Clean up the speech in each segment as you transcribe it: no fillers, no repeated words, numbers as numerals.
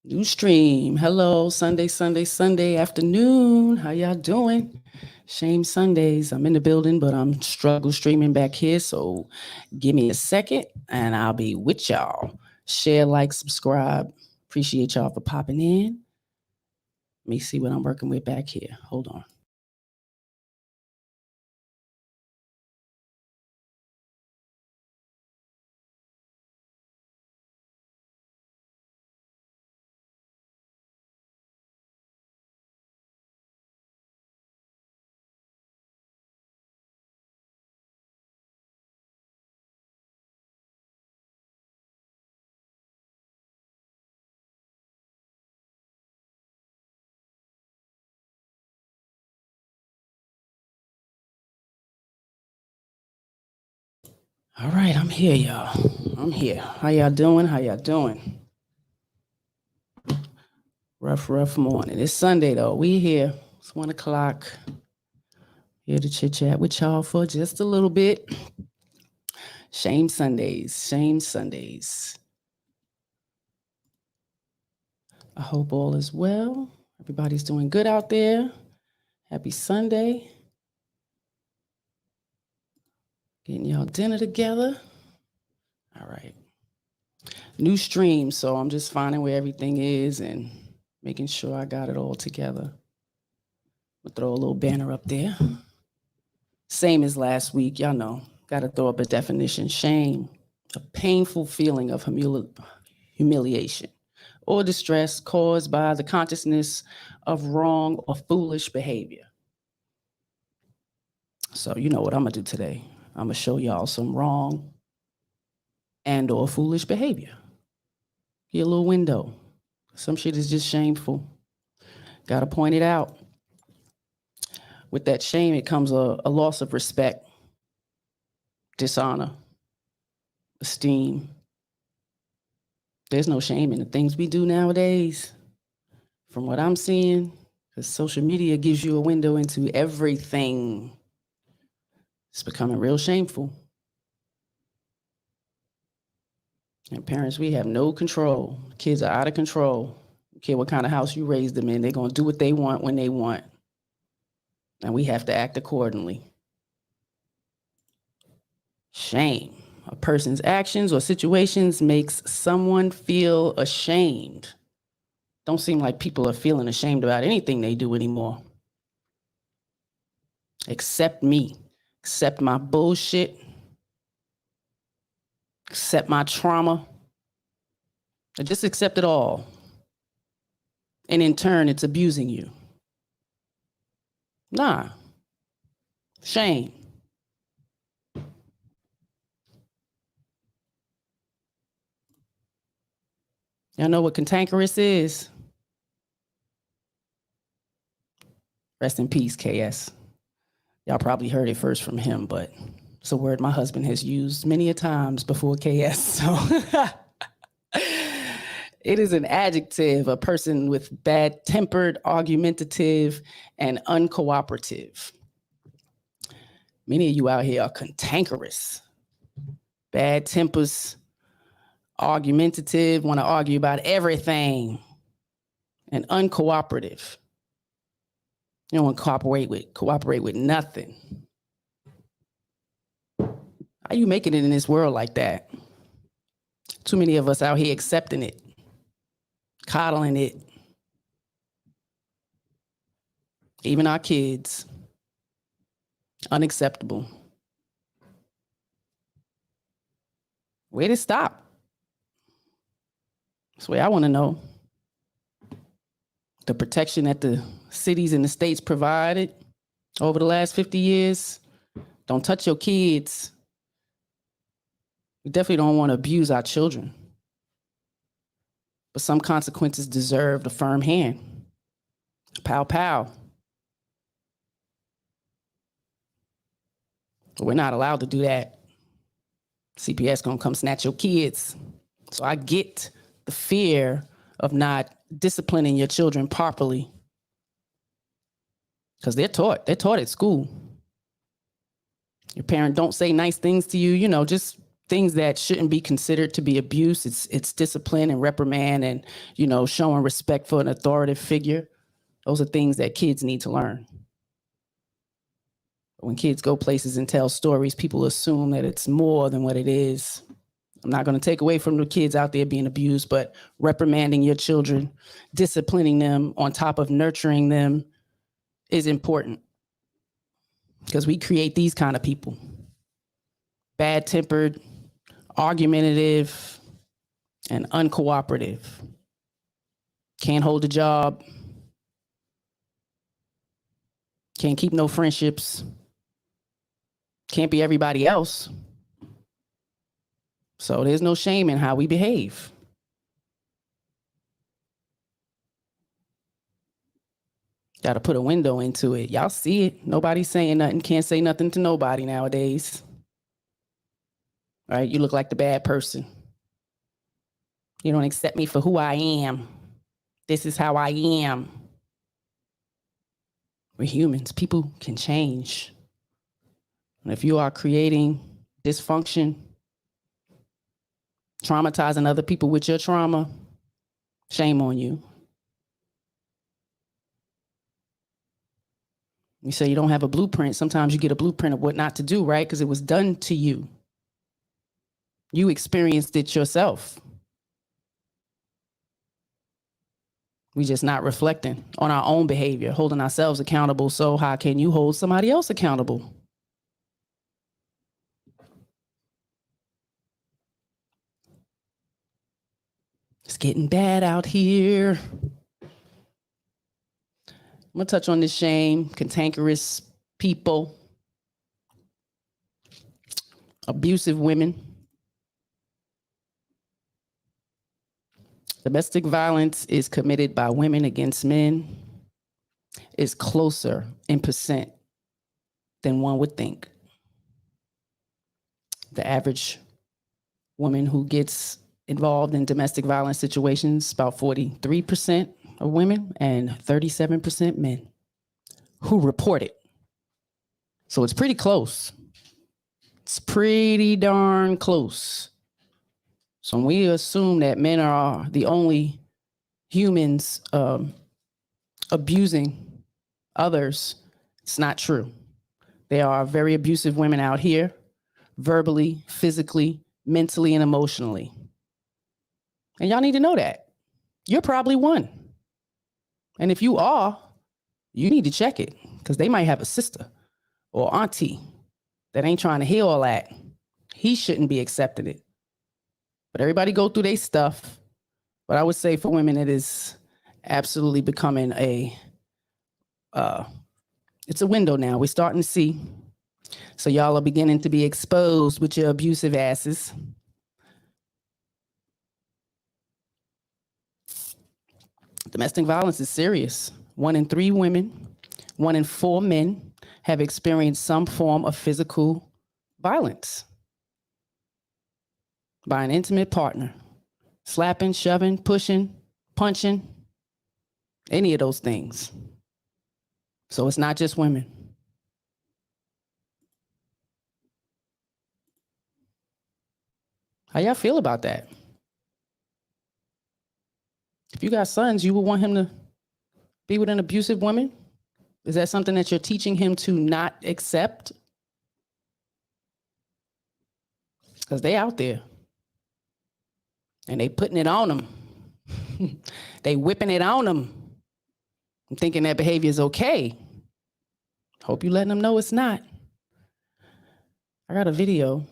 New stream. Hello, Sunday afternoon. How y'all doing? Shame Sundays. I'm in the building, but I'm struggle streaming back here. So give me a second and I'll be with y'all. Share, like, subscribe. Appreciate y'all for popping in. Let me see what I'm working with back here. Hold on. All right, I'm here, y'all. I'm here. How y'all doing? How y'all doing? Rough morning. It's Sunday, though. We here. It's 1 o'clock. Here to chit chat with y'all for just a little bit. Shame Sundays. Shame Sundays. I hope all is well. Everybody's doing good out there. Happy Sunday. Getting y'all dinner together. All right. New stream, so I'm just finding where everything is and making sure I got it all together. I'll throw a little banner up there. Same as last week, y'all know. Got to throw up a definition. Shame, a painful feeling of humiliation or distress caused by the consciousness of wrong or foolish behavior. So you know what I'm gonna do today. I'm gonna show y'all some wrong and or foolish behavior. Get a little window. Some shit is just shameful. Gotta point it out. With that shame, it comes a loss of respect, dishonor, esteem. There's no shame in the things we do nowadays. From what I'm seeing, because social media gives you a window into everything. It's becoming real shameful. And parents, we have no control. Kids are out of control. Don't care what kind of house you raise them in, they're gonna do what they want when they want. And we have to act accordingly. Shame. A person's actions or situations makes someone feel ashamed. Don't seem like people are feeling ashamed about anything they do anymore. Accept me. Accept my bullshit. Accept my trauma. Just accept it all. And in turn, it's abusing you. Nah. Shame. Y'all know what cantankerous is? Rest in peace, KS. Y'all probably heard it first from him, but it's a word my husband has used many a times before KS. So it is an adjective, a person with bad-tempered, argumentative, and uncooperative. Many of you out here are cantankerous, bad tempers, argumentative, want to argue about everything, and uncooperative. You don't want to cooperate with nothing. How you making it in this world like that? Too many of us out here accepting it, coddling it. Even our kids. Unacceptable. Where'd it stop? That's the way I want to know. The protection that the cities and the states provided over the last 50 years. Don't touch your kids. We definitely don't want to abuse our children. But some consequences deserve a firm hand. Pow, pow. But we're not allowed to do that. CPS gonna come snatch your kids. So I get the fear of not disciplining your children properly. Because they're taught at school. Your parent don't say nice things to you, just things that shouldn't be considered to be abuse. It's discipline and reprimand and, showing respect for an authoritative figure. Those are things that kids need to learn. When kids go places and tell stories, people assume that it's more than what it is. I'm not going to take away from the kids out there being abused, but reprimanding your children, disciplining them on top of nurturing them is important, because we create these kind of people. Bad-tempered, argumentative, and uncooperative. Can't hold a job. Can't keep no friendships. Can't be everybody else. So there's no shame in how we behave. Got to put a window into it. Y'all see it. Nobody's saying nothing. Can't say nothing to nobody nowadays. All right? You look like the bad person. You don't accept me for who I am. This is how I am. We're humans. People can change. And if you are creating dysfunction, traumatizing other people with your trauma, shame on you. You say you don't have a blueprint. Sometimes you get a blueprint of what not to do, right? Because it was done to you. You experienced it yourself. We just not reflecting on our own behavior, holding ourselves accountable. So how can you hold somebody else accountable? It's getting bad out here. I'm going to touch on this shame, cantankerous people, abusive women. Domestic violence is committed by women against men. Is closer in percent than one would think. The average woman who gets involved in domestic violence situations, about 43% of women and 37% men who report it. So it's pretty close. It's pretty darn close. So when we assume that men are the only humans abusing others, it's not true. There are very abusive women out here, verbally, physically, mentally, and emotionally. And y'all need to know that. You're probably one. And if you are, you need to check it, because they might have a sister or auntie that ain't trying to hear all that. He shouldn't be accepting it. But everybody go through their stuff. But I would say for women, it is absolutely becoming it's a window now. We're starting to see. So y'all are beginning to be exposed with your abusive asses. Domestic violence is serious. 1 in 3 women, 1 in 4 men have experienced some form of physical violence by an intimate partner. Slapping, shoving, pushing, punching, any of those things. So it's not just women. How y'all feel about that? If you got sons, you would want him to be with an abusive woman? Is that something that you're teaching him to not accept? Because they out there. And they putting it on them. They whipping it on them. I'm thinking that behavior is okay. Hope you letting them know it's not. I got a video.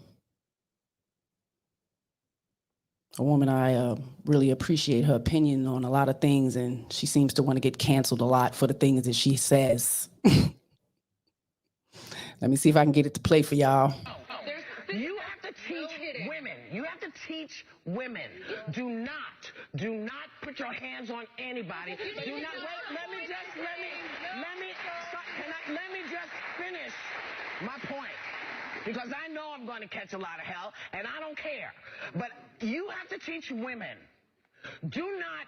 A woman I really appreciate her opinion on a lot of things, and she seems to want to get canceled a lot for the things that she says. Let me see if I can get it to play for y'all. You have to teach women. You have to teach women. Do not put your hands on anybody. Do not. Let me just finish my point. Because I know I'm going to catch a lot of hell, and I don't care. But you have to teach women. Do not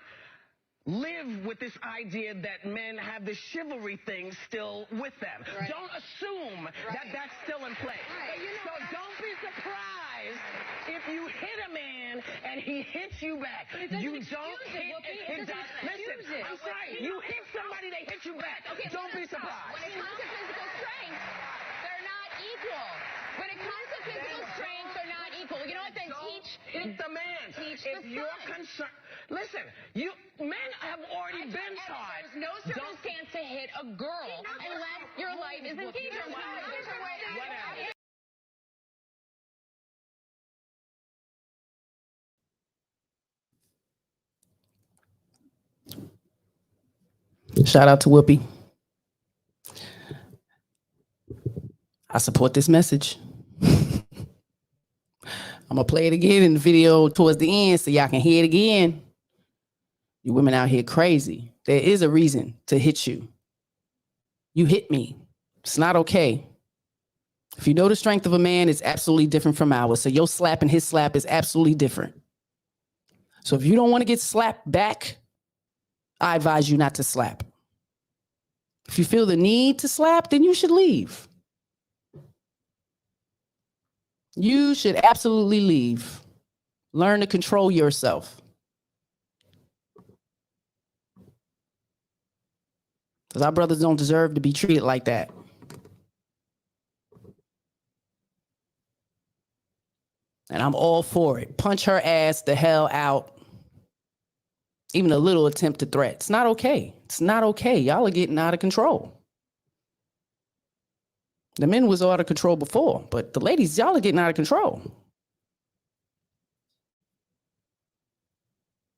live with this idea that men have the chivalry thing still with them. Right. Don't assume that that's still in place. Right. So don't be surprised if you hit a man and he hits you back. But it doesn't You excuse don't it, hit Whoopi. it. It doesn't Listen, excuse it. I'm sorry. You hit somebody, they hit you back. Okay, Don't be stop. surprised. When it comes to physical strength, they're not equal. When it comes to physical strength, they're not equal. You know what? Then teach. Hit the man. Teach if the you're son. concerned, listen. Men have already been taught. There's no circumstance to hit a girl unless your life is in danger. Whatever. Shout out to Whoopi. I support this message. I'm going to play it again in the video towards the end so y'all can hear it again. You women out here crazy. There is a reason to hit you. You hit me. It's not okay. If you know the strength of a man, it's absolutely different from ours. So your slap and his slap is absolutely different. So if you don't want to get slapped back, I advise you not to slap. If you feel the need to slap, then you should leave. You should absolutely leave. Learn to control yourself. Because our brothers don't deserve to be treated like that. And I'm all for it. Punch her ass the hell out. Even a little attempt to threat. It's not okay. It's not okay. Y'all are getting out of control. The men was out of control before, but the ladies, y'all are getting out of control.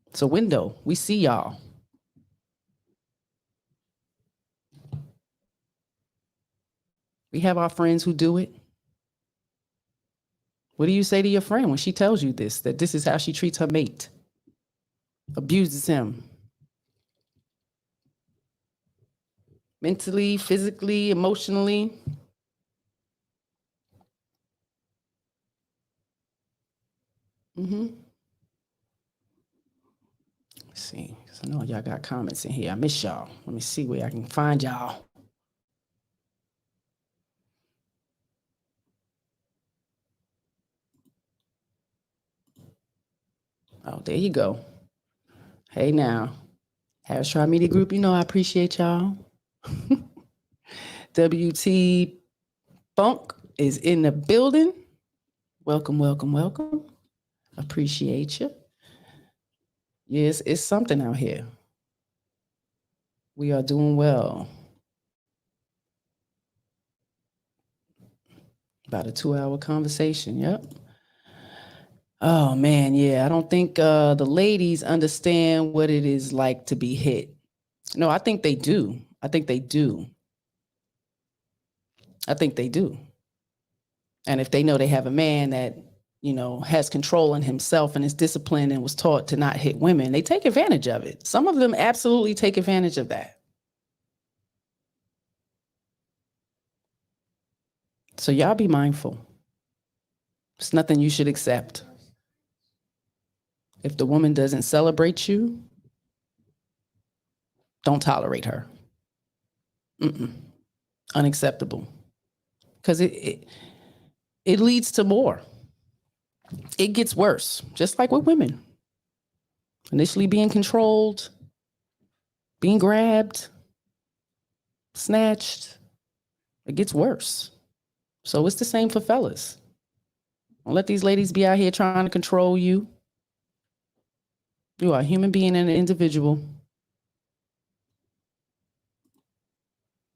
It's a window. We see y'all. We have our friends who do it. What do you say to your friend when she tells you this, that this is how she treats her mate? Abuses him. Mentally, physically, emotionally. Let's see, because I know y'all got comments in here. I miss y'all. Let me see where I can find y'all. Oh, there you go. Hey now. Harris Tribe Media Group, you know I appreciate y'all. WT Funk is in the building. Welcome, welcome, welcome. Appreciate you. Yes, it's something out here. We are doing well. About a 2-hour conversation, yep. Oh man, yeah, I don't think the ladies understand what it is like to be hit. No, I think they do. I think they do. I think they do. And if they know they have a man that, you know, has control in himself and is disciplined and was taught to not hit women, they take advantage of it. Some of them absolutely take advantage of that. So y'all be mindful. It's nothing you should accept. If the woman doesn't celebrate you, don't tolerate her. Unacceptable. Because it leads to more. It gets worse, just like with women. Initially being controlled, being grabbed, snatched, it gets worse. So it's the same for fellas. Don't let these ladies be out here trying to control you. You are a human being and an individual.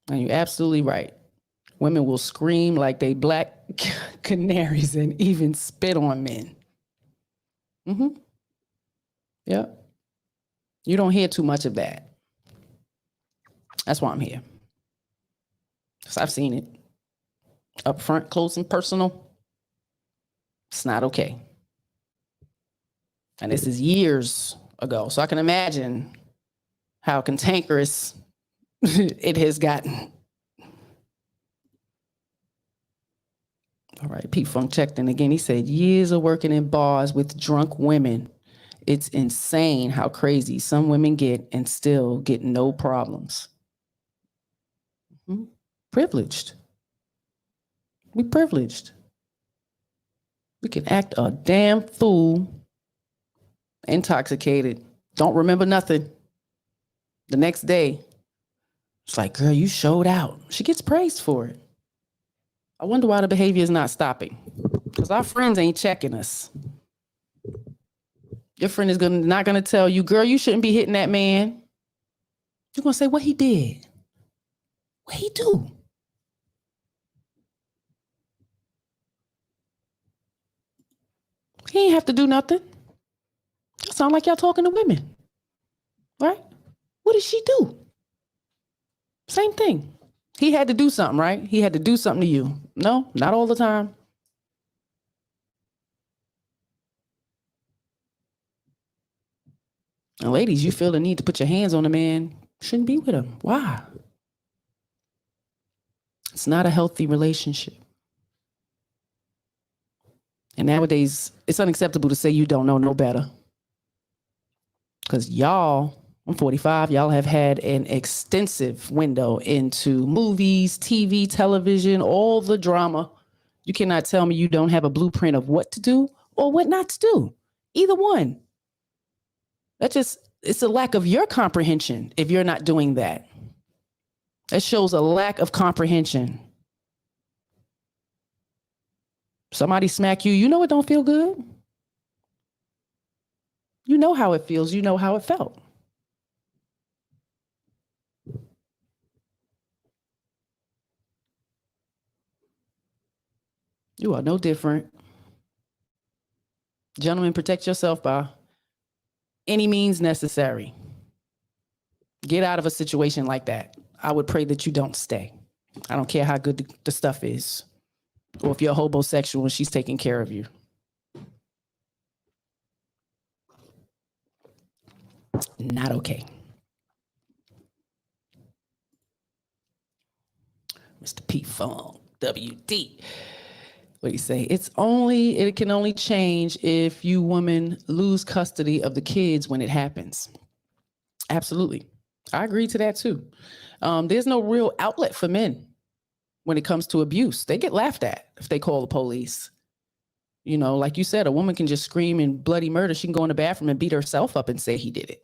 And you're absolutely right. Women will scream like they black canaries and even spit on men. Yeah. You don't hear too much of that. That's why I'm here. Because I've seen it. Up front, close and personal. It's not okay. And this is years ago. So I can imagine how cantankerous it has gotten. All right, P Funk checked in again. He said, years of working in bars with drunk women It's insane how crazy some women get and still get no problems. Privileged. We privileged. We can act a damn fool, intoxicated, don't remember nothing. The next day, it's like, girl, you showed out. She gets praised for it. I wonder why the behavior is not stopping. Because our friends ain't checking us. Your friend is not gonna tell you, girl, you shouldn't be hitting that man. You're gonna say, what he did? What he do? He ain't have to do nothing. It sound like y'all talking to women, right? What did she do? Same thing. He had to do something, right? He had to do something to you. No, not all the time. And ladies, you feel the need to put your hands on a man, shouldn't be with him. Why? It's not a healthy relationship. And nowadays, it's unacceptable to say you don't know no better. Because y'all, I'm 45, y'all have had an extensive window into movies, TV, television, all the drama. You cannot tell me you don't have a blueprint of what to do or what not to do. Either one. It's a lack of your comprehension if you're not doing that. That shows a lack of comprehension. Somebody smack you, you know it don't feel good. You know how it feels, you know how it felt. You are no different. Gentlemen, protect yourself by any means necessary. Get out of a situation like that. I would pray that you don't stay. I don't care how good the stuff is, or if you're homosexual and she's taking care of you. Not okay. Mr. P Funk, WD. What do you say? It can only change if you women lose custody of the kids when it happens. Absolutely. I agree to that too. There's no real outlet for men when it comes to abuse. They get laughed at if they call the police. You know, like you said, a woman can just scream and bloody murder. She can go in the bathroom and beat herself up and say he did it.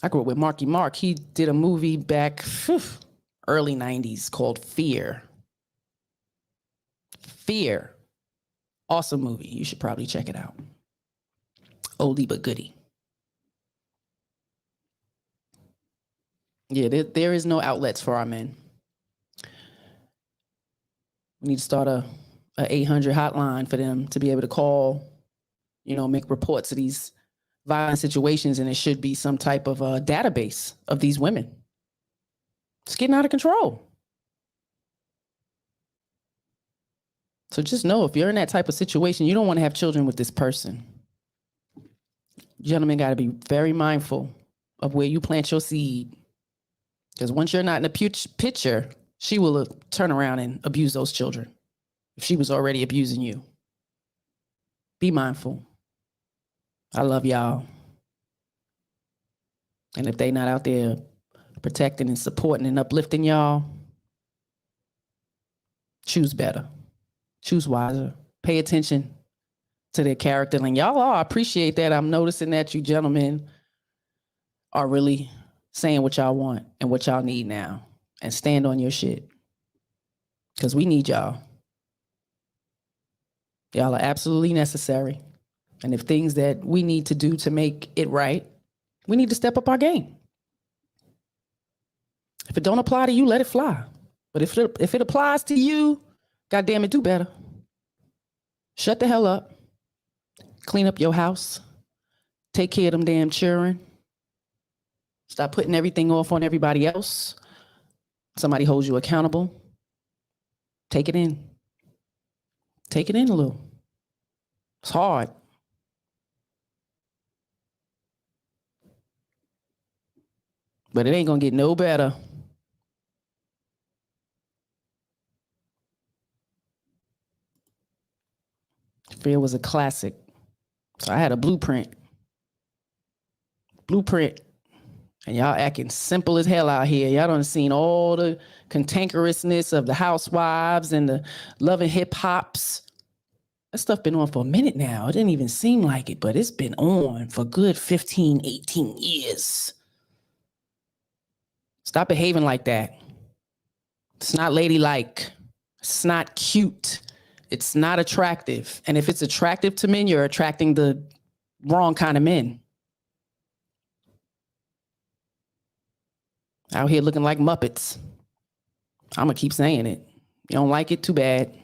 I grew up with Marky Mark. He did a movie back early 90s called Fear. Fear. Awesome movie. You should probably check it out. Oldie but goodie. Yeah, there is no outlets for our men. We need to start a 800 hotline for them to be able to call, make reports of these violent situations, and it should be some type of a database of these women. It's getting out of control. So just know, if you're in that type of situation, you don't want to have children with this person. Gentlemen got to be very mindful of where you plant your seed. Because once you're not in the picture, she will turn around and abuse those children if she was already abusing you. Be mindful. I love y'all. And if they not out there protecting and supporting and uplifting y'all, choose better. Choose wiser. Pay attention to their character. And y'all are, I appreciate that. I'm noticing that you gentlemen are really saying what y'all want and what y'all need now, and stand on your shit. Because we need y'all. Y'all are absolutely necessary. And if things that we need to do to make it right, we need to step up our game. If it don't apply to you, let it fly. But if it applies to you, goddamn it, do better. Shut the hell up. Clean up your house. Take care of them damn children. Stop putting everything off on everybody else. Somebody holds you accountable. Take it in. Take it in a little. It's hard. But it ain't gonna get no better. Fear was a classic. So I had a blueprint. And y'all acting simple as hell out here. Y'all done seen all the cantankerousness of the housewives and the Love and Hip Hops. That stuff been on for a minute now. It didn't even seem like it, but it's been on for good 15, 18 years. Stop behaving like that. It's not ladylike. It's not cute. It's not attractive. And if it's attractive to men, you're attracting the wrong kind of men. Out here looking like Muppets. I'm going to keep saying it. You don't like it? Too bad.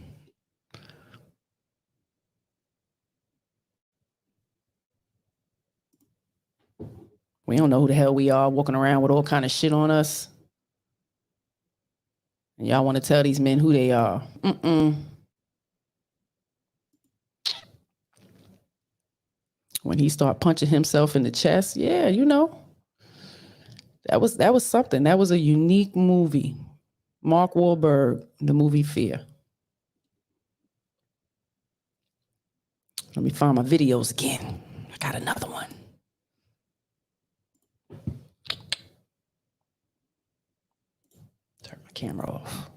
We don't know who the hell we are, walking around with all kind of shit on us. And y'all want to tell these men who they are. When he started punching himself in the chest, yeah, you know. That was something. That was a unique movie. Mark Wahlberg, the movie Fear. Let me find my videos again. I got another one. Turn my camera off.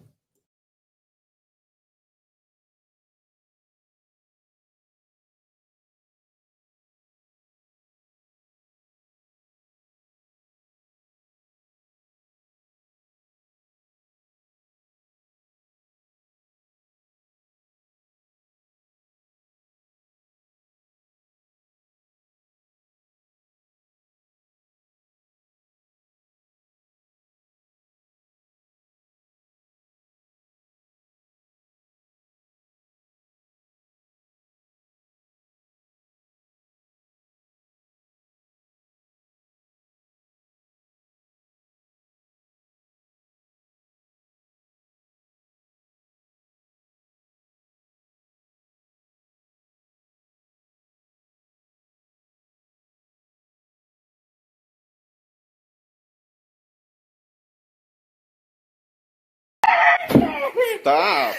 Stop.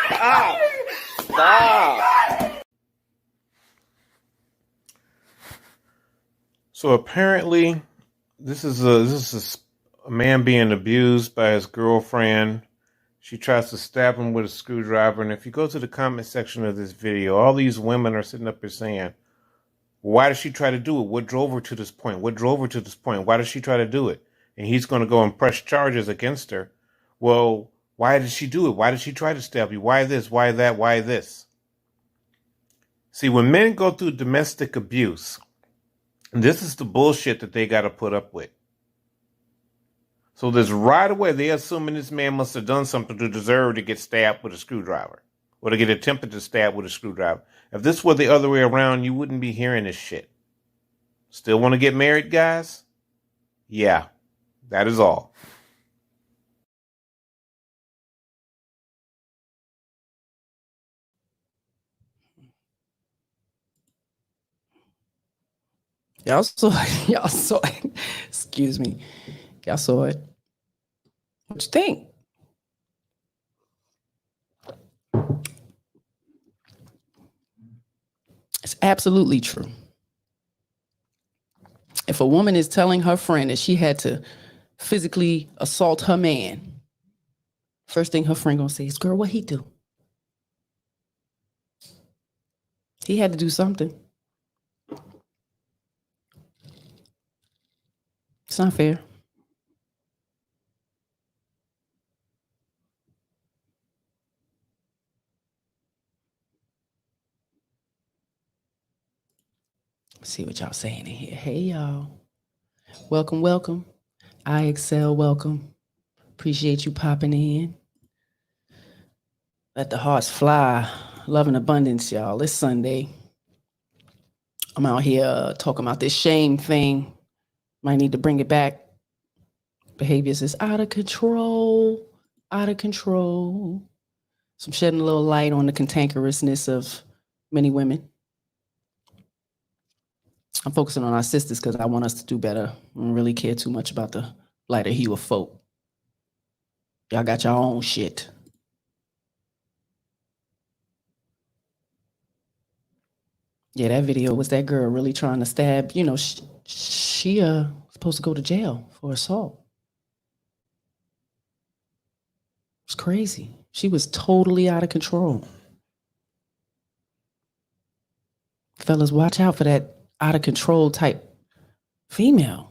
Stop. Stop. So apparently, this is a man being abused by his girlfriend. She tries to stab him with a screwdriver. And if you go to the comment section of this video, all these women are sitting up here saying, why did she try to do it? What drove her to this point? What drove her to this point? Why did she try to do it? And he's going to go and press charges against her. Well, why did she do it? Why did she try to stab you? Why this? Why that? Why this? See, when men go through domestic abuse, this is the bullshit that they got to put up with. So there's right away, they're assuming this man must have done something to deserve to get stabbed with a screwdriver or to get attempted to stab with a screwdriver. If this were the other way around, you wouldn't be hearing this shit. Still want to get married, guys? Yeah, that is all. Y'all saw it. Excuse me. Y'all saw it. What you think? It's absolutely true. If a woman is telling her friend that she had to physically assault her man, first thing her friend gonna say is, girl, what he do? He had to do something. It's not fair. Let's see what y'all saying in here. Hey, y'all. Welcome, welcome. I excel, welcome. Appreciate you popping in. Let the hearts fly. Love and abundance, y'all. It's Sunday. I'm out here talking about this shame thing. Might need to bring it back. Behaviors is out of control. Out of control. So I'm shedding a little light on the cantankerousness of many women. I'm focusing on our sisters because I want us to do better. I don't really care too much about the lighter hue of folk. Y'all got your own shit. Yeah, that video was that girl really trying to stab. You know, she supposed to go to jail for assault. It's crazy. She was totally out of control. Fellas, watch out for that out of control type female.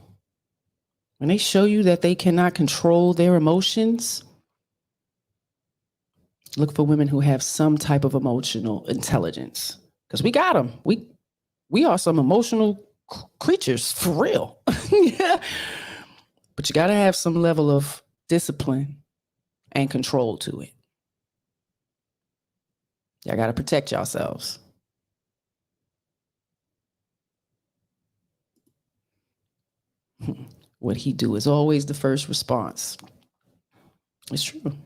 When they show you that they cannot control their emotions, look for women who have some type of emotional intelligence. Because we got them. We are some emotional creatures for real. Yeah. But you got to have some level of discipline and control to it. Y'all got to protect yourselves. What he do is always the first response. It's true.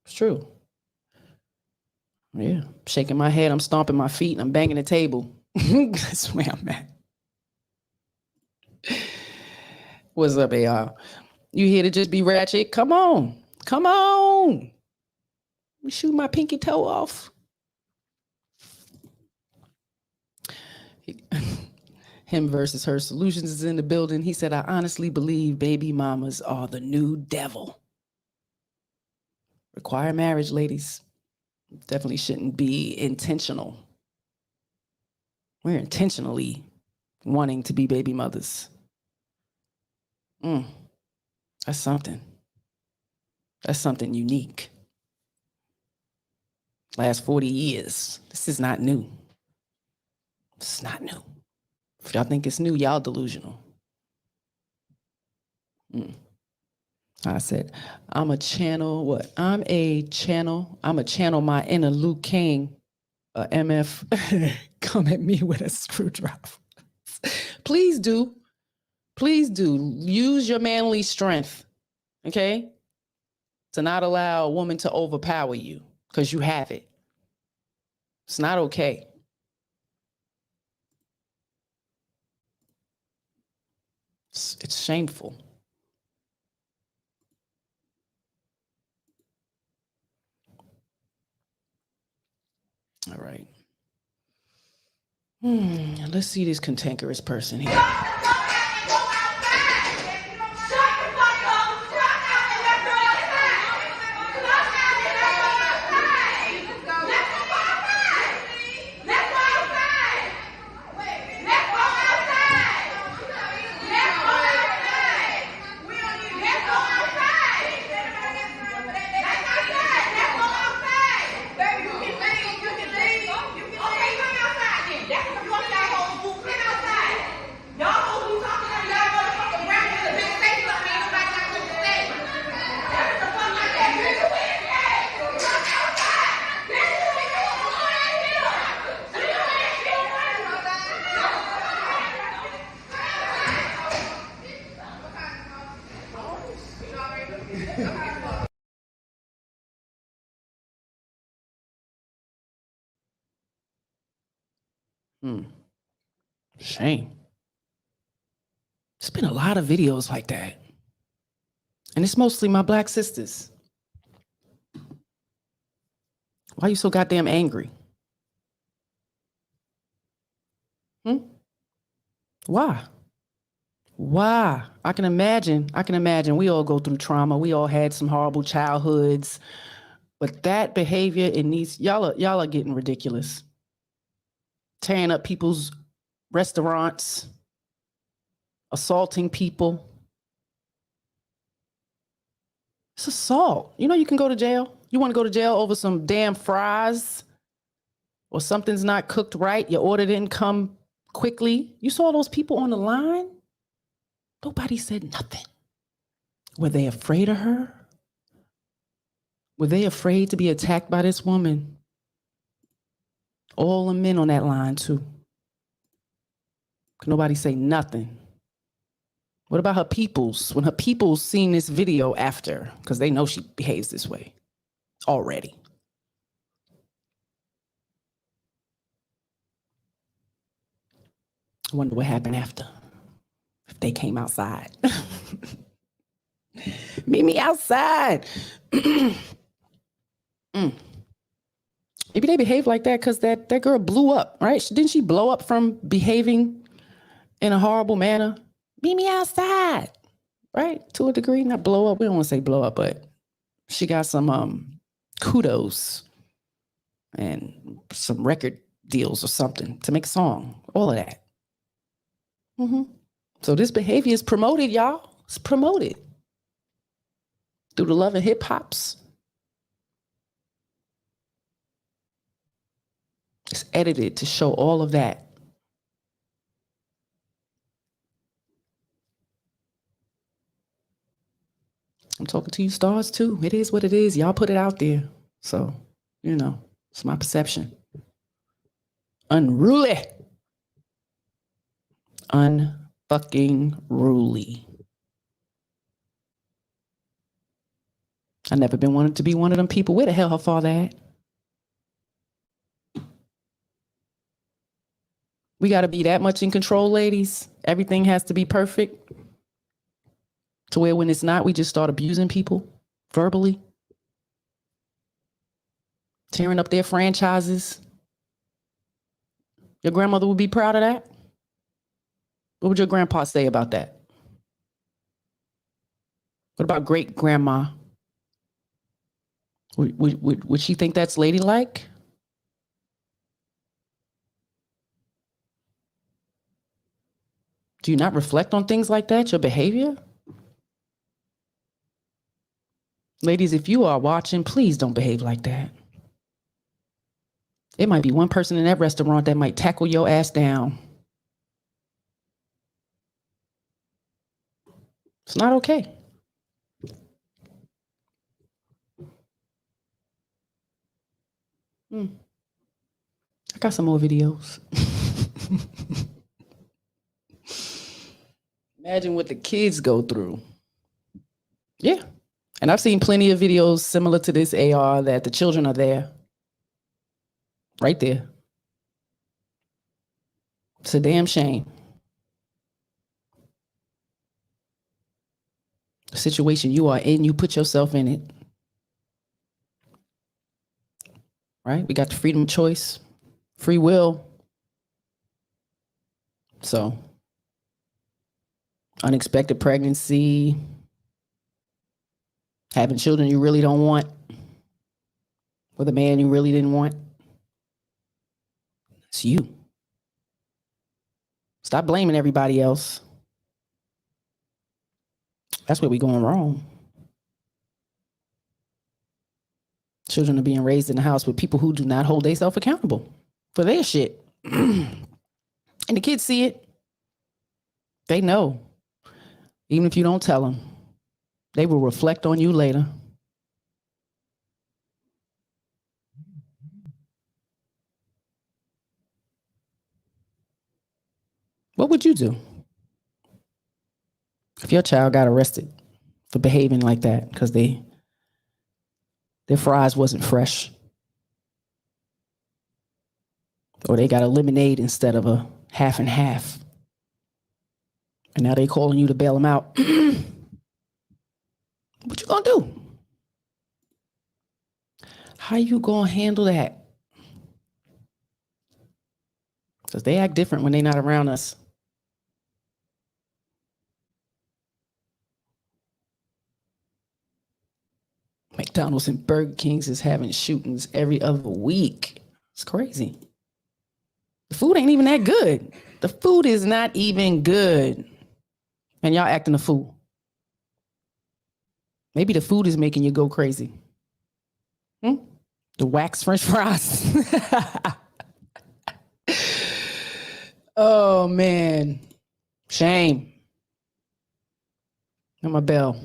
It's true. Yeah. Shaking my head, I'm stomping my feet, and I'm banging the table. That's where I'm at. What's up, AR? You here to just be ratchet? Come on. Come on. You shoot my pinky toe off. Him versus her solutions is in the building. He said, I honestly believe baby mamas are the new devil. Require marriage, ladies. Definitely shouldn't be intentional. We're intentionally wanting to be baby mothers. That's something. That's something unique. Last 40 years. This is not new. This is not new. If y'all think it's new, y'all delusional. I said, I'm a channel my inner Luke King, M.F. Come at me with a screwdriver. Please do. Please do. Use your manly strength, okay? To not allow a woman to overpower you because you have it. It's not okay. It's shameful. All right. Let's see this cantankerous person here. Shame. There's been a lot of videos like that. And it's mostly my black sisters. Why are you so goddamn angry? Why? Why? I can imagine. We all go through trauma. We all had some horrible childhoods. But that behavior in these, y'all are getting ridiculous. Tearing up people's restaurants, assaulting people. It's assault. You know you can go to jail. You want to go to jail over some damn fries or something's not cooked right, your order didn't come quickly. You saw those people on the line? Nobody said nothing. Were they afraid of her? Were they afraid to be attacked by this woman? All the men on that line too. Could nobody say nothing? What about her peoples? When her peoples seen this video after, because they know she behaves this way already. I wonder what happened after. If they came outside. Meet me outside. Maybe they behave like that because that girl blew up, right? Didn't she blow up from behaving in a horrible manner? Meet me outside, right? To a degree, not blow up. We don't want to say blow up, but she got some kudos and some record deals or something to make a song. All of that. So this behavior is promoted, y'all. It's promoted through the Love and Hip Hops. It's edited to show all of that. I'm talking to you stars too. It is what it is. Y'all put it out there. So, it's my perception. Unruly. Unfucking ruly. I never been wanted to be one of them people. Where the hell her father at? We got to be that much in control, ladies. Everything has to be perfect. To where when it's not, we just start abusing people verbally. Tearing up their franchises. Your grandmother would be proud of that? What would your grandpa say about that? What about great grandma? Would she think that's ladylike? Do you not reflect on things like that, your behavior? Ladies, if you are watching, please don't behave like that. It might be one person in that restaurant that might tackle your ass down. It's not okay. I got some more videos. Imagine what the kids go through. Yeah. And I've seen plenty of videos similar to this AR that the children are there. Right there. It's a damn shame. The situation you are in, you put yourself in it. Right? We got the freedom of choice, free will. So, unexpected pregnancy, having children you really don't want, with a man you really didn't want. It's you. Stop blaming everybody else. That's where we're going wrong. Children are being raised in the house with people who do not hold themselves accountable for their shit. And the kids see it. They know. Even if you don't tell them, they will reflect on you later. What would you do if your child got arrested for behaving like that because their fries wasn't fresh? Or they got a lemonade instead of a half and half. And now they calling you to bail them out. What you gonna do? How you gonna handle that? Because they act different when they're not around us. McDonald's and Burger King's is having shootings every other week. It's crazy. The food ain't even that good. The food is not even good. And y'all acting a fool. Maybe the food is making you go crazy. The wax French fries. Oh, man. Shame. And my bell.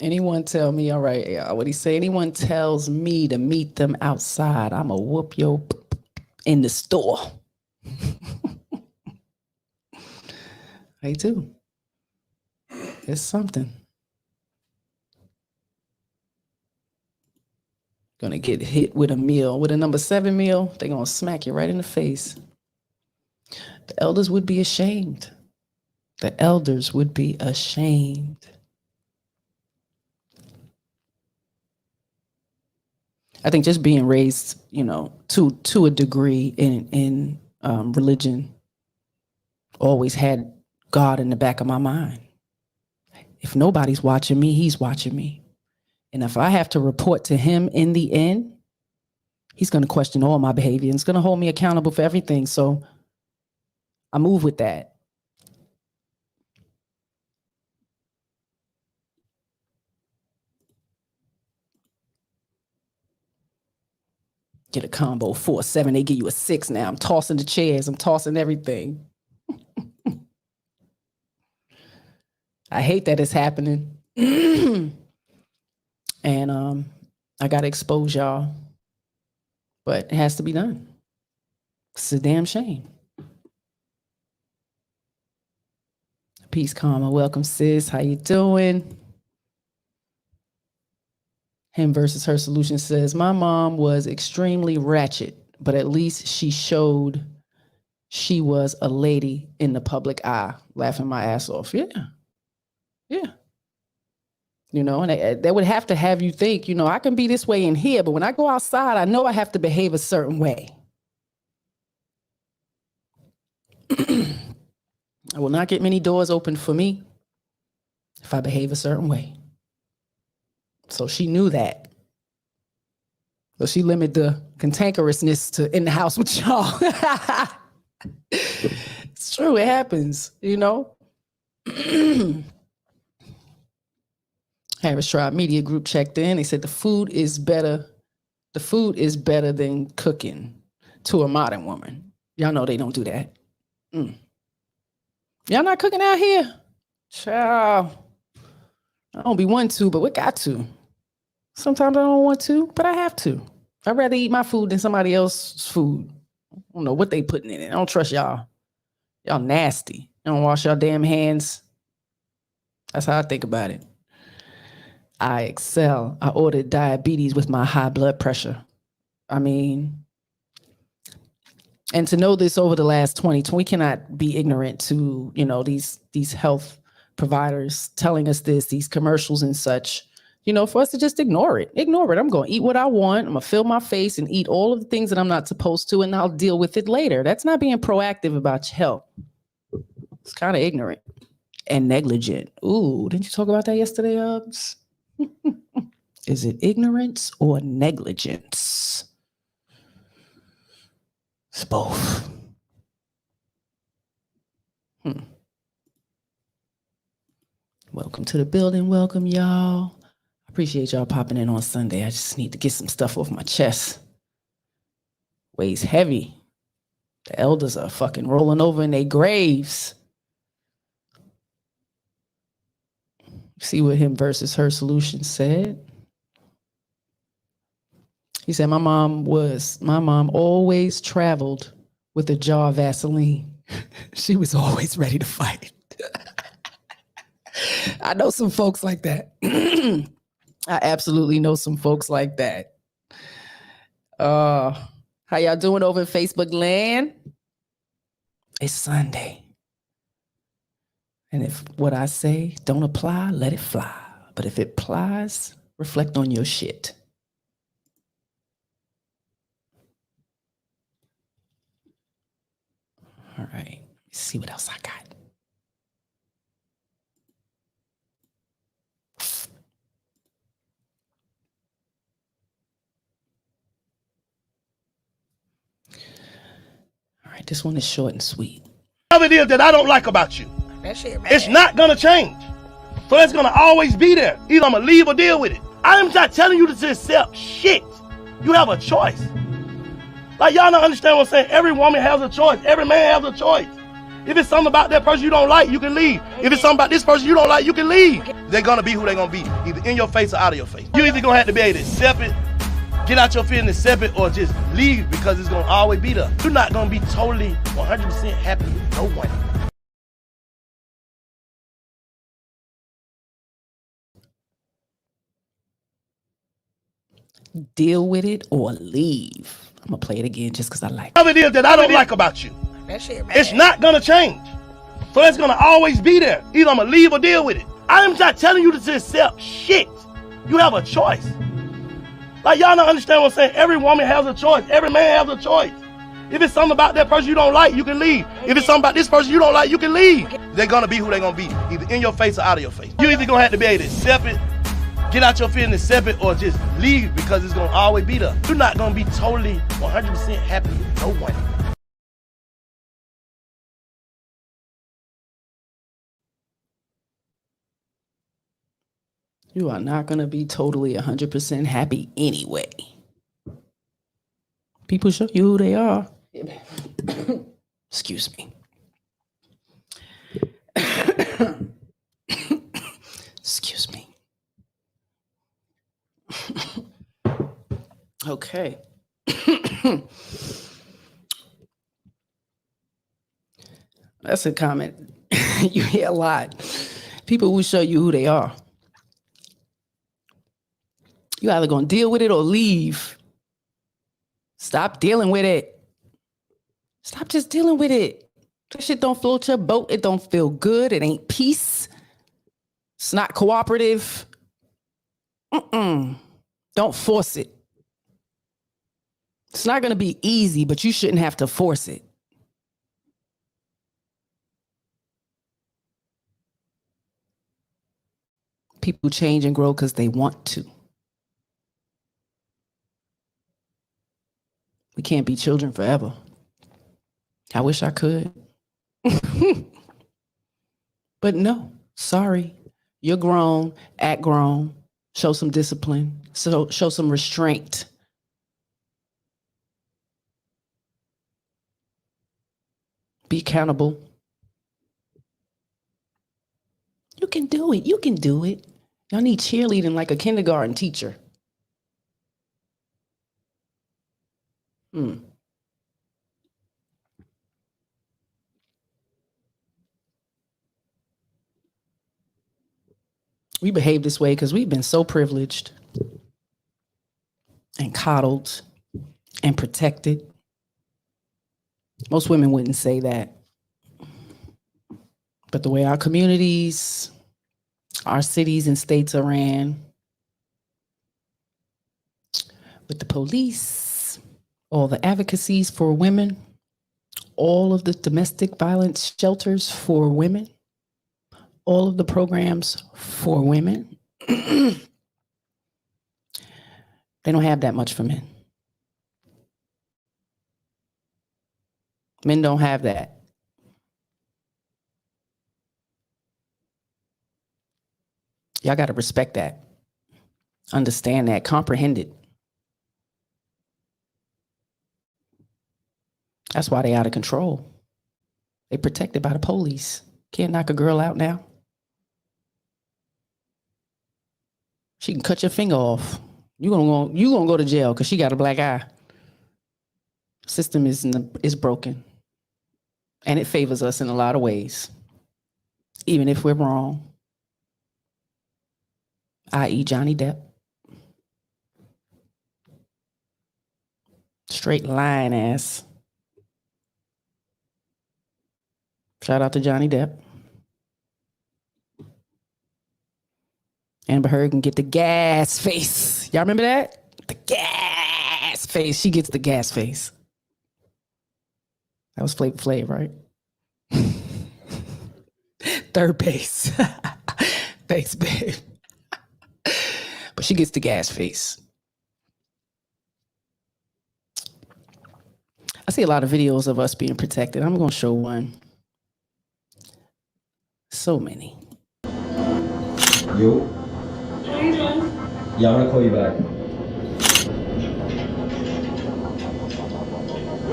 Anyone tell me, all right, what he say? Anyone tells me to meet them outside, I'ma whoop your in the store. I do. It's something. Gonna get hit with a meal, with a number 7 meal, they're gonna smack you right in the face. The elders would be ashamed. The elders would be ashamed. I think just being raised, to a degree in religion, always had God in the back of my mind. If nobody's watching me, he's watching me. And if I have to report to him in the end, he's going to question all my behavior and it's going to hold me accountable for everything. So I move with that. Get a combo 4-7. They give you a 6 now. I'm tossing the chairs. I'm tossing everything. I hate that it's happening. And I got to expose y'all. But it has to be done. It's a damn shame. Peace, karma. Welcome, sis. How you doing? Him versus her solution says, my mom was extremely ratchet, but at least she showed she was a lady in the public eye, laughing my ass off. Yeah. And that would have to have you think, I can be this way in here, but when I go outside, I know I have to behave a certain way. I will not get many doors open for me if I behave a certain way. So she knew that. So she limited the cantankerousness to in the house with y'all. It's true. It happens, Harris Tribe Media Group checked in. They said the food is better than cooking to a modern woman. Y'all know they don't do that. Y'all not cooking out here? Child. I don't be one to, but we got to. Sometimes I don't want to, but I have to. I'd rather eat my food than somebody else's food. I don't know what they putting in it. I don't trust y'all. Y'all nasty. You don't wash your damn hands. That's how I think about it. I excel. I ordered diabetes with my high blood pressure. And to know this over the last 20, we cannot be ignorant to, these health providers telling us this, these commercials and such, for us to just ignore it. Ignore it. I'm going to eat what I want. I'm going to fill my face and eat all of the things that I'm not supposed to, and I'll deal with it later. That's not being proactive about your health. It's kind of ignorant and negligent. Ooh, didn't you talk about that yesterday, Ubs? Is it ignorance or negligence? It's both. Welcome to the building. Welcome, y'all. Appreciate y'all popping in on Sunday. I just need to get some stuff off my chest. Weighs heavy. The elders are fucking rolling over in their graves. See what him versus her solution said. He said, my mom always traveled with a jar of Vaseline. She was always ready to fight. I know some folks like that. I absolutely know some folks like that. How y'all doing over in Facebook land? It's Sunday. And if what I say don't apply, let it fly. But if it applies, reflect on your shit. All right, let's see what else I got. All right, this one is short and sweet. Whatever it is that I don't like about you, That shit bad. it's not gonna change. So it's gonna always be there. Either I'm gonna leave or deal with it. I'm not telling you to accept shit. You have a choice. Like, y'all don't understand what I'm saying. Every woman has a choice. Every man has a choice. If it's something about that person you don't like, you can leave. If it's something about this person you don't like, you can leave. They're gonna be who they're gonna be, either in your face or out of your face. You either gonna have to be able to accept it, get out your feelings, accept it, or just leave, because it's gonna always be there. You're not gonna be totally 100% happy with no one. Deal with it or leave. I'm gonna play it again just because I like it. Whatever it is that I don't like about you, That shit bad. it's not gonna change. So it's gonna always be there. Either I'm gonna leave or deal with it. I'm not telling you to accept shit. You have a choice. Like, y'all don't understand what I'm saying. Every woman has a choice. Every man has a choice. If it's something about that person you don't like, you can leave. If it's something about this person you don't like, you can leave. They're gonna be who they're gonna be, either in your face or out of your face. You either gonna have to be able to accept it, get out your feelings, accept it, or just leave because it's gonna always be there. You're not gonna be totally 100% happy with no one. You are not going to be totally 100% happy anyway. People show you who they are. Excuse me. Excuse me. Okay. That's a comment you hear a lot. People will show you who they are. You either gonna deal with it or leave. Stop dealing with it. Stop just dealing with it. That shit don't float your boat. It don't feel good. It ain't peace. It's not cooperative. Don't force it. It's not gonna be easy, but you shouldn't have to force it. People change and grow because they want to. We can't be children forever. I wish I could. But no, sorry. You're grown, act grown, show some discipline, show some restraint. Be accountable. You can do it. You can do it. Y'all need cheerleading like a kindergarten teacher. We behave this way because we've been so privileged and coddled and protected. Most women wouldn't say that. But the way our communities, our cities and states are ran, with the police, all the advocacies for women, all of the domestic violence shelters for women, all of the programs for women, they don't have that much for men. Men don't have that. Y'all got to respect that, understand that, comprehend it. That's why they out of control. They protected by the police. Can't knock a girl out now. She can cut your finger off. You gonna go to jail because she got a black eye. System is broken, and it favors us in a lot of ways, even if we're wrong. I.e. Johnny Depp. Straight lying ass. Shout out to Johnny Depp. Amber Heard can get the gas face. Y'all remember that? The gas face. She gets the gas face. That was Flavor Flav, right? Third base. Thanks, babe. But she gets the gas face. I see a lot of videos of us being protected. I'm going to show one. So many. Yo. Yeah, I'm gonna call you back.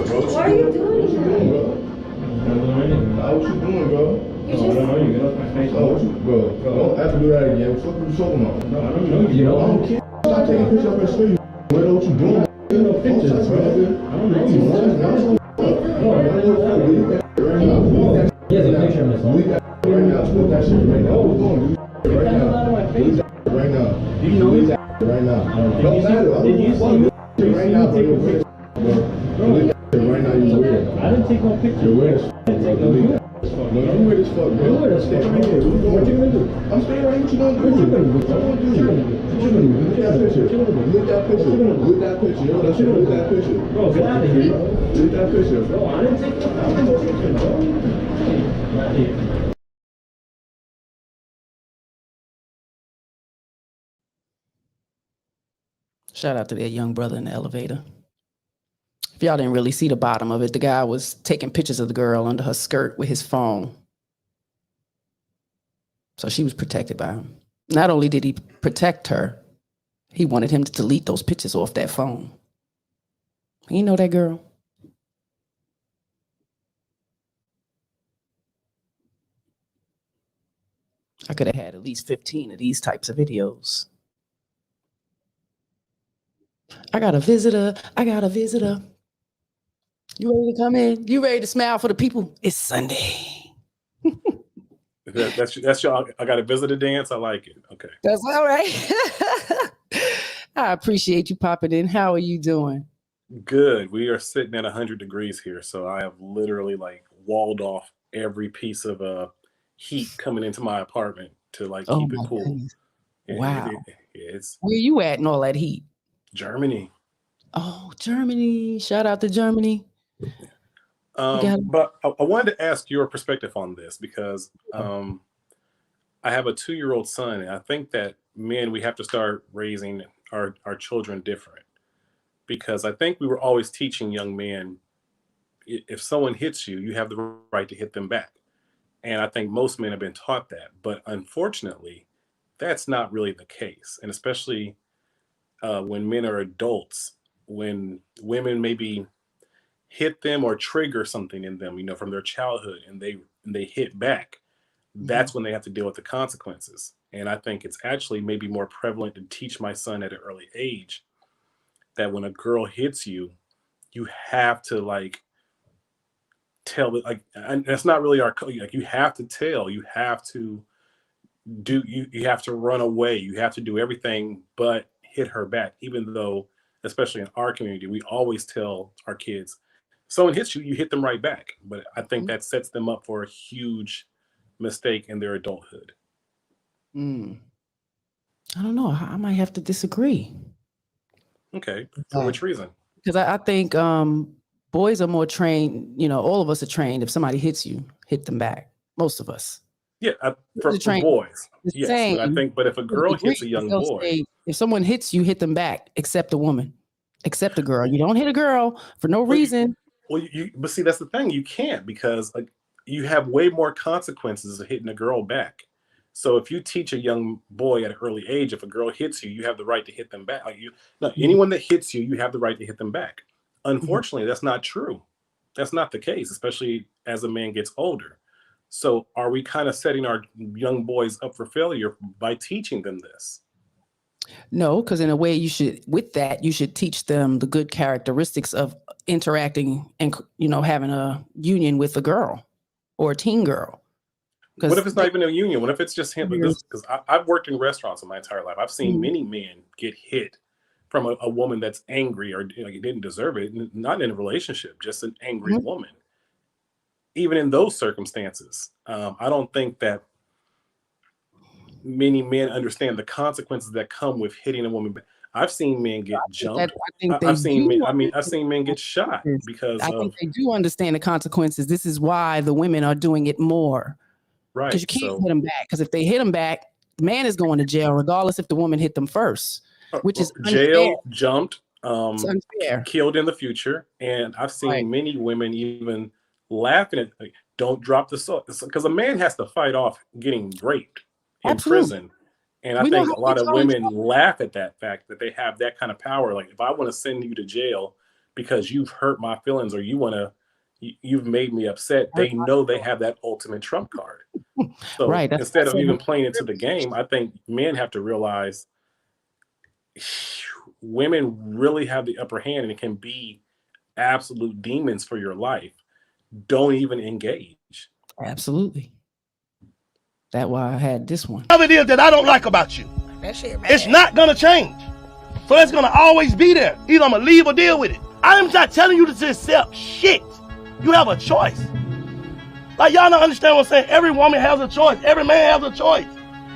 What are you doing here? What you doing, bro? You just... I don't know you. Get off my face. Oh, what you, bro? Don't have to do that again. What are you talking about? No, I don't know you. I don't care. Stop taking pictures of your screen. What are you doing? There's no pictures, bro. I don't know you. He has a picture of himself. Right now, put that shit right now. What's going on? Get the hell out of my face. Right now. Do you know me? Right now. Did you see me Right now, take a picture? bro. Right now, you're weird. I didn't take no picture. You're weird. I didn't take no picture. fuck, bro. You weird as fuck, bro. You weird as fuck. What you gonna do? I'm staying right here. What you gonna do? What you gonna do? What you gonna do? Look at that picture. Look at that picture. Look at that picture. Look at that picture. Bro, get out of here. Look at that picture. Bro, I didn't take that picture, bro. Get out of here. Shout out to that young brother in the elevator. If y'all didn't really see the bottom of it, the guy was taking pictures of the girl under her skirt with his phone. So she was protected by him. Not only did he protect her, he wanted him to delete those pictures off that phone. You know that girl? I could have had at least 15 of these types of videos. I got a visitor. I got a visitor. You ready to come in? You ready to smile for the people? It's Sunday. That's your I got a visitor dance. I like it. Okay. That's all right. I appreciate you popping in. How are you doing? Good. We are sitting at 100 degrees here, so I have literally like walled off every piece of heat coming into my apartment to like keep it cool. Goodness. And Wow. it's Where you at in all that heat? Germany. Oh, Germany. Shout out to Germany. But I wanted to ask your perspective on this because I have a 2-year-old son, and I think that men, we have to start raising our children different, because I think we were always teaching young men, if someone hits you, you have the right to hit them back. And I think most men have been taught that, but unfortunately, that's not really the case. And especially when men are adults, when women maybe hit them or trigger something in them, from their childhood, and they hit back, that's when they have to deal with the consequences. And I think it's actually maybe more prevalent to teach my son at an early age that when a girl hits you, you have to like tell it, like, and that's not really our like, you have to tell, you have to do, you have to run away, you have to do everything but hit her back, even though, especially in our community, we always tell our kids, someone hits you, you hit them right back. But I think that sets them up for a huge mistake in their adulthood. I don't know. I might have to disagree. Okay. For which reason? Because I think boys are more trained. All of us are trained. If somebody hits you, hit them back. Most of us. Yeah, for boys. Yes, but if a girl hits a young boy, say, if someone hits you, hit them back. Except a woman, except a girl. You don't hit a girl for no reason. But see, that's the thing. You can't, because like you have way more consequences of hitting a girl back. So if you teach a young boy at an early age, if a girl hits you, you have the right to hit them back. Anyone that hits you, you have the right to hit them back. Unfortunately, that's not true. That's not the case, especially as a man gets older. So are we kind of setting our young boys up for failure by teaching them this? No, because in a way you should teach them the good characteristics of interacting and, having a union with a girl or a teen girl. What if it's not even a union? What if it's just him? Because I've worked in restaurants in my entire life. I've seen many men get hit from a woman that's angry or didn't deserve it. Not in a relationship, just an angry woman. Even in those circumstances, I don't think that many men understand the consequences that come with hitting a woman. I've seen men get jumped. I've seen men get shot because I think they do understand the consequences. This is why the women are doing it more. Right. Because you can't hit them back. Because if they hit them back, the man is going to jail, regardless if the woman hit them first, which is jail, jumped, unfair. Killed in the future. And I've seen many women even laughing at, like, don't drop the sword, because a man has to fight off getting raped in prison. And I think a lot of women laugh at that fact that they have that kind of power. Like, if I want to send you to jail because you've hurt my feelings or you've made me upset, they know they have that ultimate trump card. So instead of even playing into the game, I think men have to realize women really have the upper hand and it can be absolute demons for your life. Don't even engage. Absolutely. That's why I had this one. What it is that I don't like about you, That shit, man. it's not gonna change. So it's gonna always be there. Either I'm gonna leave or deal with it. I am not telling you to accept shit. You have a choice. Like, y'all don't understand what I'm saying. Every woman has a choice. Every man has a choice.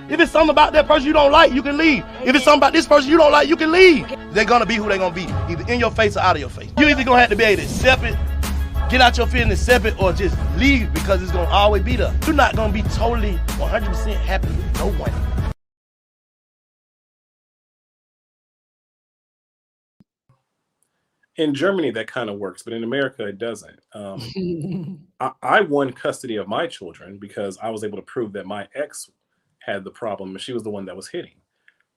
If it's something about that person you don't like, you can leave. If it's something about this person you don't like, you can leave. They're gonna be who they're gonna be, either in your face or out of your face. You either gonna have to be able to accept it, get out your feelings, accept it, or just leave because it's gonna always be there. You're not gonna be totally 100% happy with no one. In Germany, that kind of works, but in America, it doesn't. I won custody of my children because I was able to prove that my ex had the problem and she was the one that was hitting.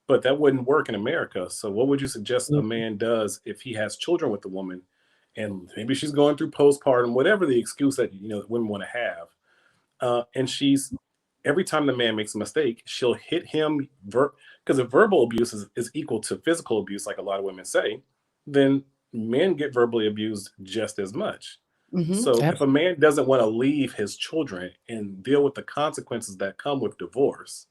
But that wouldn't work in America. So what would you suggest a man does if he has children with the woman and maybe she's going through postpartum, whatever the excuse that women want to have, and she's every time the man makes a mistake, she'll hit him because if verbal abuse is equal to physical abuse, like a lot of women say, then men get verbally abused just as much. So if a man doesn't want to leave his children and deal with the consequences that come with divorce,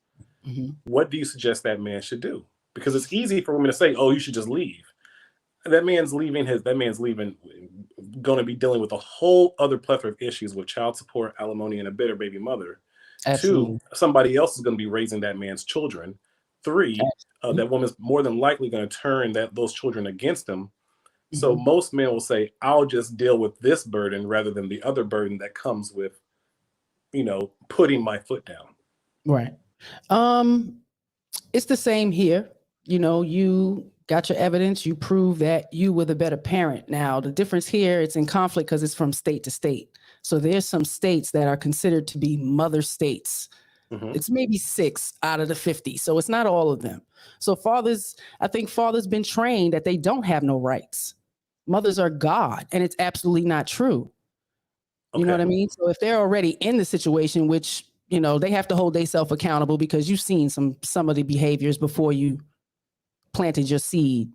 what do you suggest that man should do? Because it's easy for women to say, "Oh, you should just leave." That man's leaving going to be dealing with a whole other plethora of issues with child support, alimony, and a bitter baby mother. Absolutely. 2, somebody else is going to be raising that man's children. 3, that woman's more than likely going to turn those children against him. So most men will say, I'll just deal with this burden rather than the other burden that comes with, putting my foot down. Right. It's the same here. You got your evidence, you prove that you were the better parent. Now, the difference here, it's in conflict because it's from state to state. So there's some states that are considered to be mother states. It's maybe 6 out of the 50. So it's not all of them. So I think fathers been trained that they don't have no rights. Mothers are God, and it's absolutely not true. You know what I mean? So if they're already in the situation, which, they have to hold themselves accountable because you've seen some of the behaviors before you planted your seed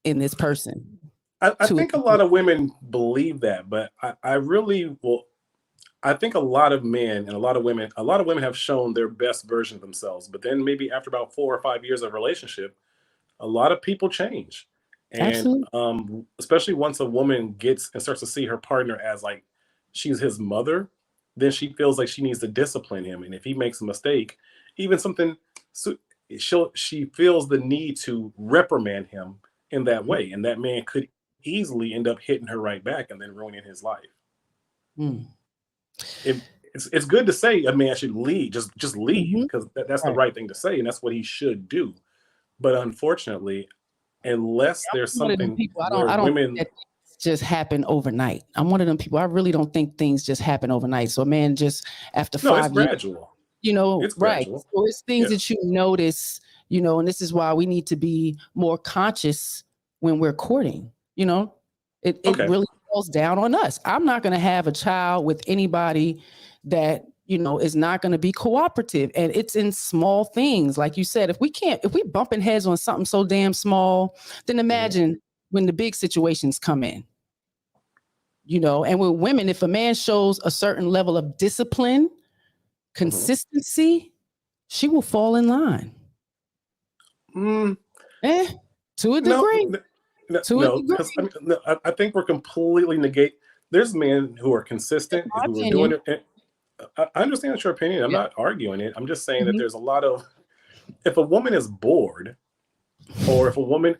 in this person. I think a lot of women believe that, but I think a lot of men and a lot of women have shown their best version of themselves, but then maybe after about 4 or 5 years of relationship, a lot of people change. And especially once a woman gets and starts to see her partner as like she's his mother, then she feels like she needs to discipline him. And if he makes a mistake, even something, she feels the need to reprimand him in that way. And that man could easily end up hitting her right back and then ruining his life. It's good to say a man should leave, just leave, because that's the right thing to say, and that's what he should do. But unfortunately, unless there's something I don't women think that just happen overnight. I'm one of them people. I really don't think things just happen overnight. So a man just after 5 years, it's gradual. It's right. Gradual. So it's things that you notice, and this is why we need to be more conscious when we're courting. It really falls down on us. I'm not going to have a child with anybody that is not going to be cooperative. And it's in small things. Like you said, if we bumping heads on something so damn small, then imagine when the big situations come in, and with women, if a man shows a certain level of discipline, consistency, she will fall in line. To a degree. I think we're completely negate. There's men who are consistent, who are doing it. I understand your opinion. I'm not arguing it. I'm just saying that there's a lot of, if a woman is bored, or if a woman,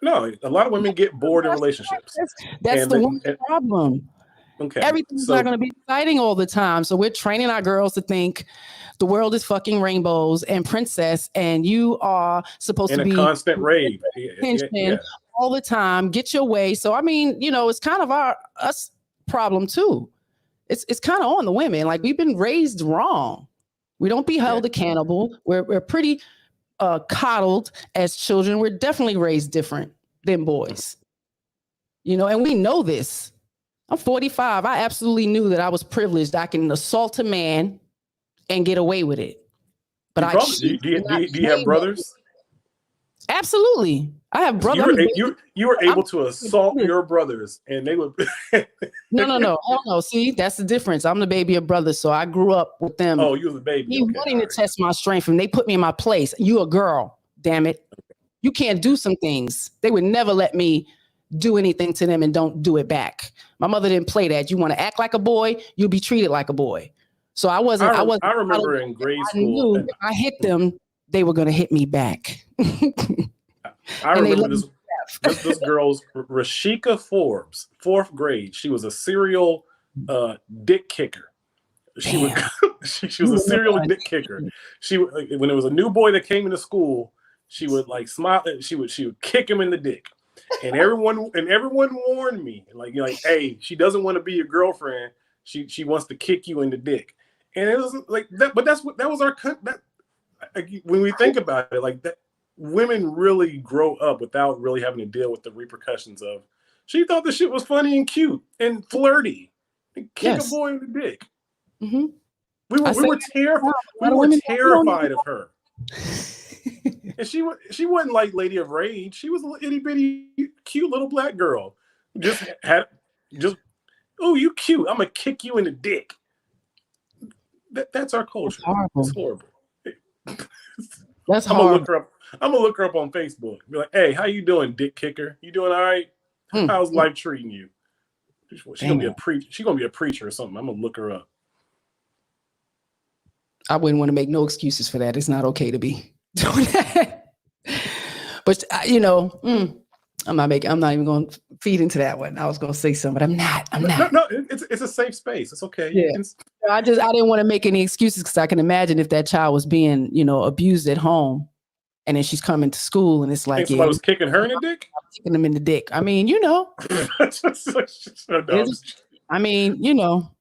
a lot of women get bored in relationships. That's the woman's problem. Everything's not going to be exciting all the time. So we're training our girls to think the world is fucking rainbows and princess, and you are supposed to be in a constant rave all the time. Get your way. So I mean, it's kind of us problem too. It's kind of on the women. Like, we've been raised wrong. We don't be held accountable. We're pretty coddled as children. We're definitely raised different than boys. And we know this. I'm 45. I absolutely knew that I was privileged. I can assault a man and get away with it. But do you have brothers? Absolutely. I have brothers. You were able to assault your brothers, and they would. No. Hell no. See, that's the difference. I'm the baby of brothers, so I grew up with them. Oh, you were the baby. Wanting to test my strength, and they put me in my place. You a girl, damn it. You can't do some things. They would never let me do anything to them and don't do it back. My mother didn't play that. You want to act like a boy, you'll be treated like a boy. So I wasn't. I remember in grade I school. knew if I hit them, they were going to hit me back. I And they remember let this girl's Rashika Forbes, 4th grade. She was a serial dick kicker. She would she was a serial dick kicker. She would, like, when there was a new boy that came into school, she would like smile. She would kick him in the dick, and everyone warned me like, hey, she doesn't want to be your girlfriend. She wants to kick you in the dick, and it was like that. But that was our that. When we think about it, like that, women really grow up without really having to deal with the repercussions of. She thought the shit was funny and cute and flirty, and kick a boy in the dick. Mm-hmm. We were terrified. We were terrified of her. And she wasn't like Lady of Rage. She was a little itty bitty, cute little black girl. Oh, you cute. I'm gonna kick you in the dick. That's our culture. It's horrible. That's I'm horrible. gonna look her up on Facebook. Be like, hey, how you doing, dick kicker? You doing all right? How's life treating you? She's gonna be a preacher. She's gonna be a preacher or something. I'm gonna look her up. I wouldn't want to make no excuses for that. It's not okay to be doing that. But I'm not even going to feed into that one. I was going to say something, but I'm not. No, it's a safe space. It's okay. Yeah. I didn't want to make any excuses because I can imagine if that child was being, abused at home, and then she's coming to school, and it's like, somebody was kicking her in the dick, kicking them in the dick. I mean,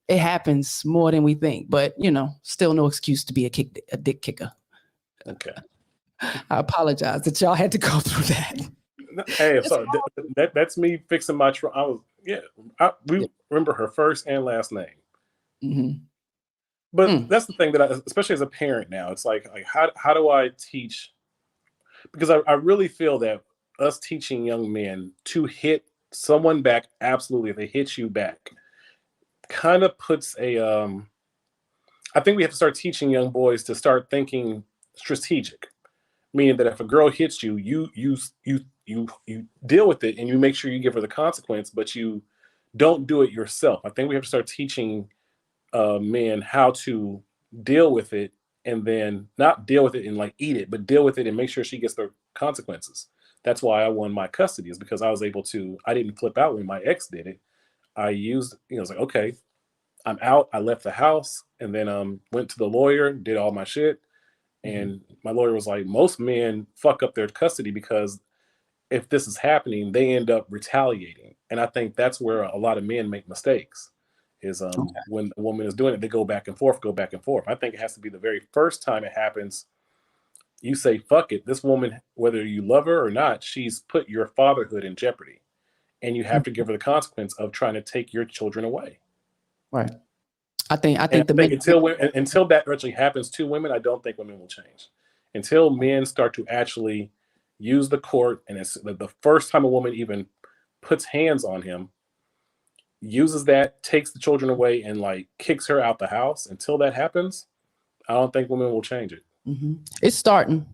it happens more than we think, but still no excuse to be a dick kicker. Okay. I apologize that y'all had to go through that. Hey, I'm sorry. That's me fixing my. We remember her first and last name. Mm-hmm. But that's the thing that especially as a parent now, it's like how do I teach? Because I really feel that us teaching young men to hit someone back, absolutely, if they hit you back, kind of puts a. I think we have to start teaching young boys to start thinking strategic, meaning that if a girl hits you, you deal with it and you make sure you give her the consequence, but you don't do it yourself. I think we have to start teaching men how to deal with it, and then not deal with it and like eat it, but deal with it and make sure she gets the consequences. That's why I won my custody, is because I was able to. I didn't flip out when my ex did it. I used, I was like, okay, I'm out. I left the house and then went to the lawyer, did all my shit. And my lawyer was like, most men fuck up their custody because if this is happening, they end up retaliating. And I think that's where a lot of men make mistakes, is when a woman is doing it, they go back and forth. I think it has to be the very first time it happens. You say, fuck it. This woman, whether you love her or not, she's put your fatherhood in jeopardy. And you have to give her the consequence of trying to take your children away. Right. I think until that actually happens to women, I don't think women will change. Until men start to actually use the court, and it's the first time a woman even puts hands on him, uses that, takes the children away, and like kicks her out the house. Until that happens, I don't think women will change it. Mm-hmm. It's starting.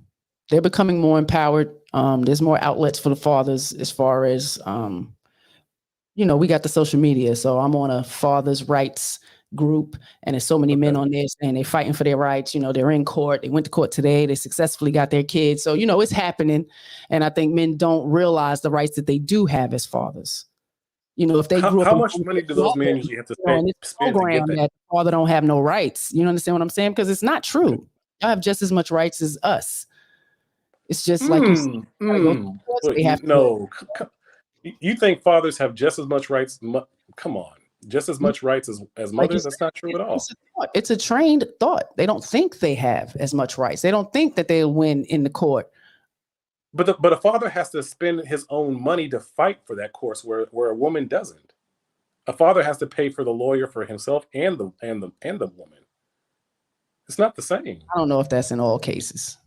They're becoming more empowered. There's more outlets for the fathers as far as, we got the social media. So I'm on a fathers' rights group, and there's so many men on there saying they're fighting for their rights. They're in court. They went to court today. They successfully got their kids. So, it's happening. And I think men don't realize the rights that they do have as fathers. If they grew up, how much money do those men usually have to spend to get that? That father don't have no rights. You understand what I'm saying? Because it's not true. Y'all have just as much rights as us. It's just like you think fathers have just as much rights? Come on, just as much rights as mothers? That's not true at all. It's a trained thought. They don't think they have as much rights. They don't think that they'll win in the court. But a father has to spend his own money to fight for that course, where a woman doesn't. A father has to pay for the lawyer for himself and the woman. It's not the same. I don't know if that's in all cases.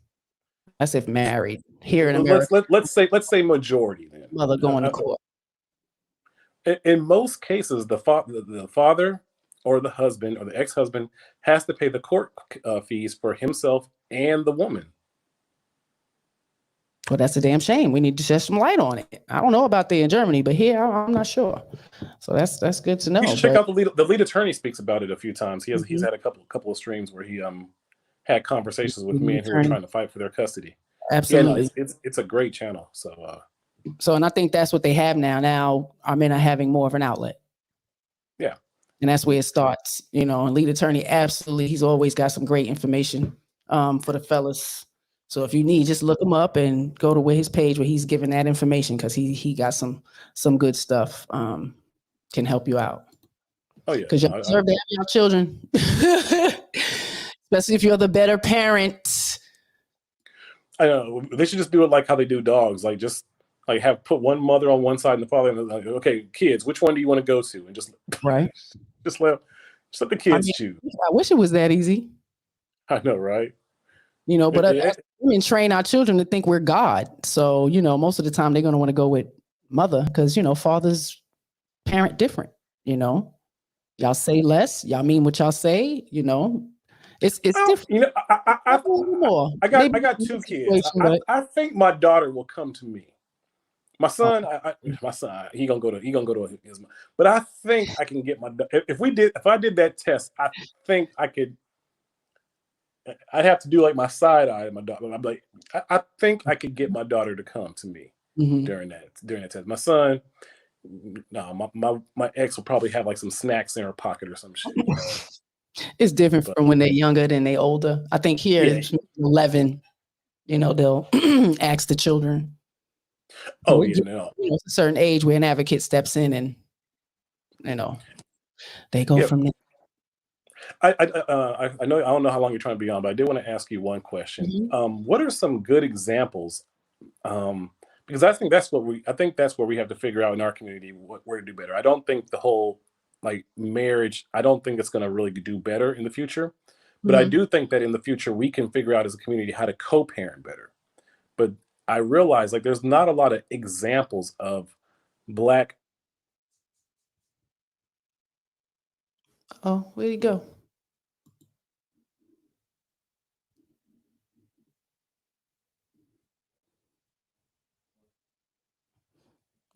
That's if married here in America. Let's say majority then. Mother going to court. In most cases, the father or the husband or the ex-husband has to pay the court fees for himself and the woman. Well, that's a damn shame. We need to shed some light on it. I don't know about there in Germany, but here I'm not sure. So that's good to know. You should check out the lead attorney speaks about it a few times. He's Mhm. had a couple of streams where he had conversations with The men who were attorney. trying to fight for their custody. Absolutely. Yeah, no, it's a great channel. So, and I think that's what they have now. Now our men are having more of an outlet. Yeah. And that's where it starts, you know, and lead attorney, absolutely. He's always got some great information for the fellas. So if you need, just look him up and go to where his page where he's giving that information, because he got some good stuff can help you out. Oh yeah. Because you deserve to have your children. Especially if you're the better parent. I know. They should just do it like how they do dogs. Like just like put one mother on one side and the father and like, okay, kids, which one do you want to go to? And just right. Just let the kids choose. I wish it was that easy. I know, right? You know, but women train our children to think we're God. So, you know, most of the time they're going to want to go with mother because, you know, fathers parent different, you know. Y'all say less, y'all mean what y'all say, you know. It's different. You know, I got two kids. I think my daughter will come to me. My son, he gonna go to his. But I think I can get if I did that test, I think I could. I'd have to do like my side eye, my daughter. I'm like, I think I could get my daughter to come to me during that test. My son, no, my ex will probably have like some snacks in her pocket or some shit. You know? It's different from when they're younger than they older. I think here it's 11. You know, they'll ask the children. Oh, you know, it's a certain age where an advocate steps in and, you know, they go from there. I know I don't know how long you're trying to be on, but I did want to ask you one question. What are some good examples? Because I think that's where we have to figure out in our community where to do better. I don't think the whole like marriage, I don't think it's going to really do better in the future. But I do think that in the future we can figure out as a community how to co-parent better. But I realize like there's not a lot of examples of Black. Oh, where'd he go?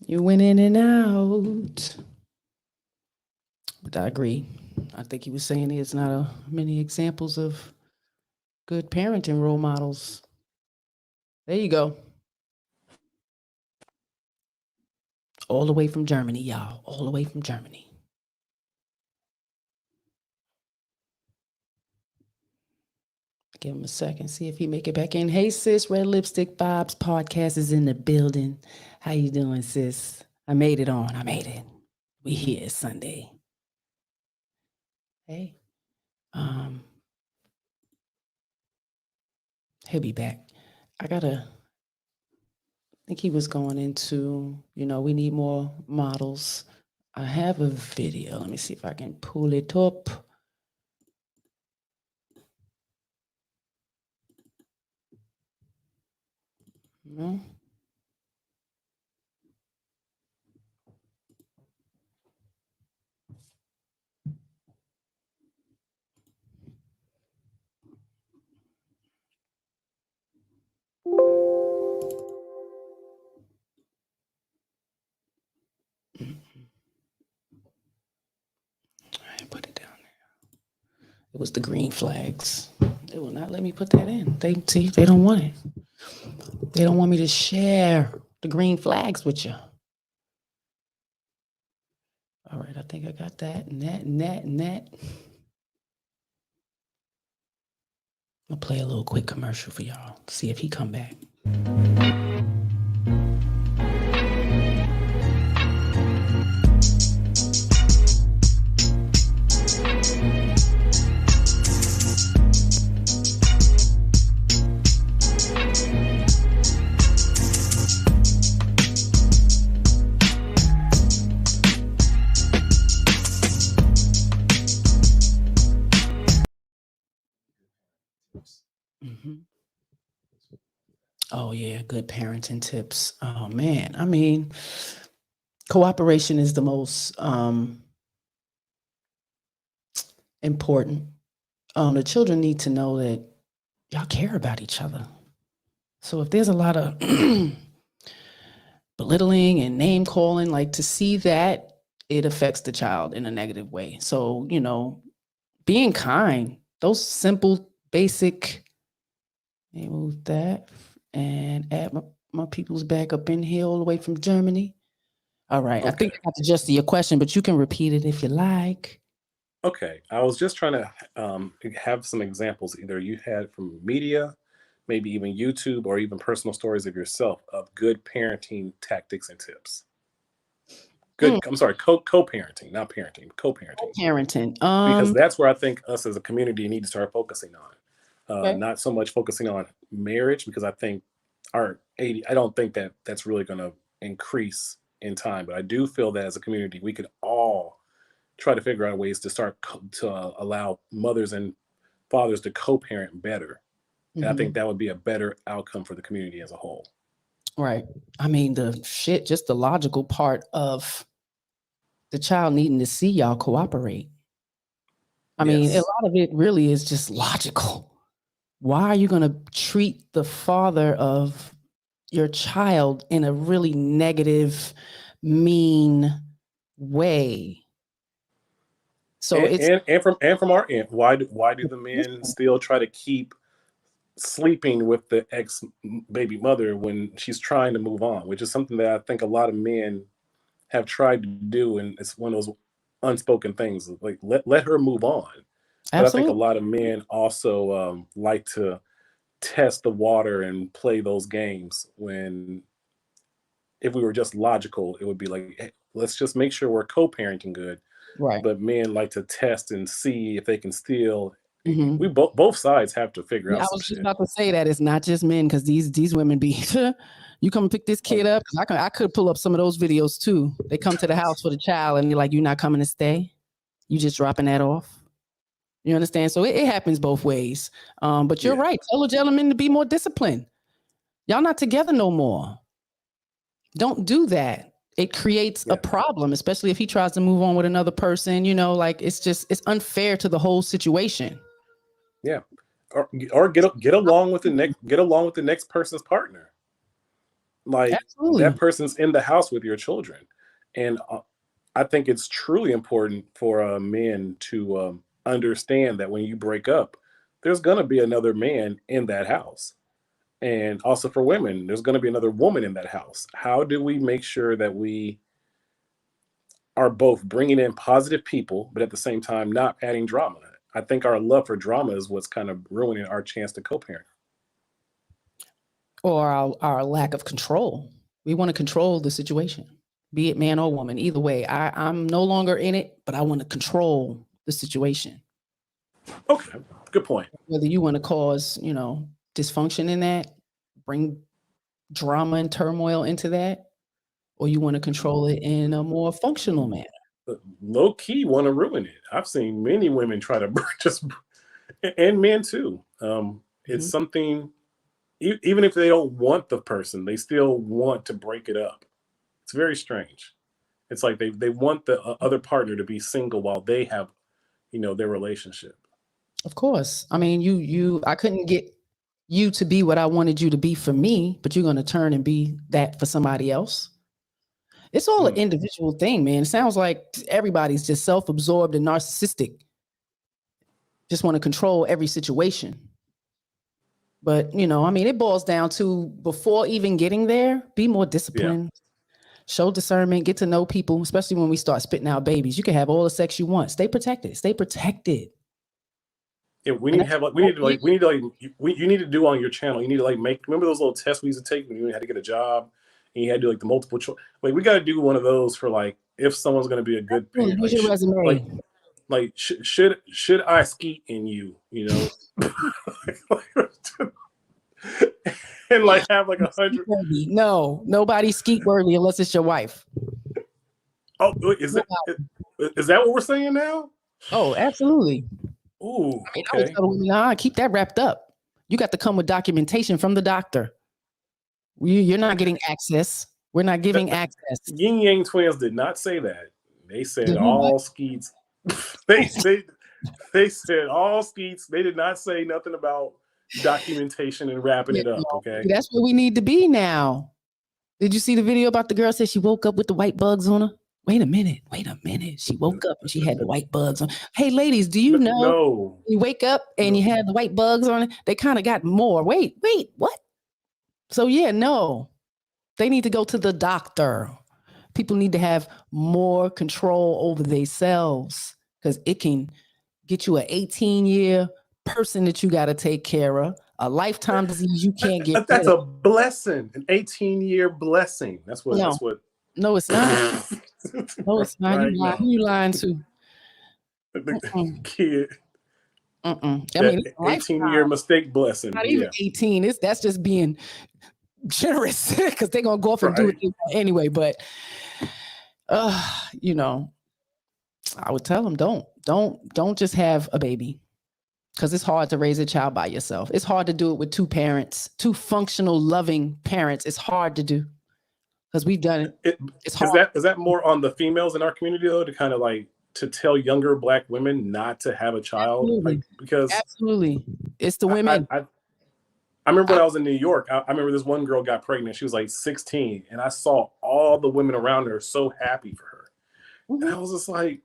You went in and out. But I agree. I think he was saying there's not many examples of good parenting role models. There you go. All the way from Germany, y'all. All the way from Germany. Give him a second, see if he make it back in. Hey, sis, Red Lipstick Vibes podcast is in the building. How you doing, sis? I made it on. I made it. We here Sunday. Hey. He'll be back. I think he was going into, you know, we need more models. I have a video. Let me see if I can pull it up. No. I put it down there. It was the green flags. They will not let me put that in. They don't want it. They don't want me to share the green flags with you. All right, I think I got that and that and that and that. I'll play a little quick commercial for y'all. See if he come back. Oh yeah, good parenting tips. Oh man, I mean, cooperation is the most important. The children need to know that y'all care about each other. So if there's a lot of belittling and name calling, like to see that, it affects the child in a negative way. So, being kind, those simple, basic, move that and add my people's back up in here all the way from Germany. All right. I think I got the gist of your question, but you can repeat it if you like. Okay, I was just trying to have some examples either you had from media, maybe even YouTube, or even personal stories of yourself of good parenting tactics and tips. Good, I'm sorry, co-parenting, not parenting, co-parenting, Parenting. because that's where I think us as a community need to start focusing on. Okay. Not so much focusing on marriage, because I think I don't think that that's really going to increase in time. But I do feel that as a community, we could all try to figure out ways to start to allow mothers and fathers to co-parent better. And I think that would be a better outcome for the community as a whole. Right. I mean, just the logical part of the child needing to see y'all cooperate. I mean, a lot of it really is just logical. Why are you going to treat the father of your child in a really negative, mean way? So and from our end, why do the men still try to keep sleeping with the ex baby mother when she's trying to move on, which is something that I think a lot of men have tried to do, and it's one of those unspoken things, like let her move on. But I think a lot of men also like to test the water and play those games when, if we were just logical, it would be like, hey, let's just make sure we're co-parenting good. Right. But men like to test and see if they can still. We both sides have to figure out I some was just shit. about to say that it's not just men, because these women be you come pick this kid up, because I could pull up some of those videos too. They come to the house for the child and you're like, you're not coming to stay, you just dropping that off. You understand? So it happens both ways. But you're right. Tell a gentleman to be more disciplined. Y'all not together no more. Don't do that. It creates a problem, especially if he tries to move on with another person. Like it's unfair to the whole situation. Yeah, or get along with the next person's partner. Like, absolutely, that person's in the house with your children, and I think it's truly important for men to understand that when you break up, there's going to be another man in that house. And also for women, there's going to be another woman in that house. How do we make sure that we are both bringing in positive people, but at the same time not adding drama? I think our love for drama is what's kind of ruining our chance to co-parent. Or our lack of control. We want to control the situation, be it man or woman. Either way, I'm no longer in it, but I want to control the situation. Okay, good point. Whether you want to cause, dysfunction in that, bring drama and turmoil into that, or you want to control it in a more functional manner. Low key want to ruin it. I've seen many women try to just, and men too. It's something, even if they don't want the person, they still want to break it up. It's very strange. It's like they want the other partner to be single while they have, their relationship. Of course. I mean, I couldn't get you to be what I wanted you to be for me, but you're going to turn and be that for somebody else. It's all an individual thing, man. It sounds like everybody's just self-absorbed and narcissistic. Just want to control every situation. But, it boils down to, before even getting there, be more disciplined, show discernment, get to know people, especially when we start spitting out babies. You can have all the sex you want. Stay protected. Stay protected. Yeah, you need to do on your channel. You need to remember those little tests we used to take when you had to get a job and you had to do the multiple choice. We got to do one of those for if someo's going to be a good parent. Use your resume. Should I skeet in you? And have 100. No, nobody skeet worthy unless it's your wife. Oh, is that what we're saying now? Oh, absolutely. Ooh, okay. Keep that wrapped up. You got to come with documentation from the doctor. You're not getting access. We're not giving access. Yin Yang Twins did not say that. They said all skeets. They said all skeets. They did not say nothing about documentation and wrapping it up. Okay. That's where we need to be now. Did you see the video about the girl said she woke up with the white bugs on her? Wait a minute. She woke up and she had the white bugs on. Hey, ladies, do you know No. you wake up and you have the white bugs on it? They kind of got more. Wait, what? So yeah, no. They need to go to the doctor. People need to have more control over themselves because it can get you an 18-year person that you got to take care of, a lifetime disease you can't get That's rid of. a blessing, an 18-year blessing. That's what. No, it's not. No, it's not. Right? Who you lying to? The kid. I mean, 18-year mistake blessing. Not even 18. That's just being generous because they're gonna go off and do it anyway. But you know, I would tell them don't just have a baby because it's hard to raise a child by yourself. It's hard to do it with two parents, two functional, loving parents. It's hard to do because we've done it. It's hard. Is that more on the females in our community though, to kind of like to tell younger Black women not to have a child? Absolutely. Like, because absolutely, it's the women. I remember when I was in New York, I remember this one girl got pregnant. She was like 16, and I saw all the women around her so happy for her. And I was just like,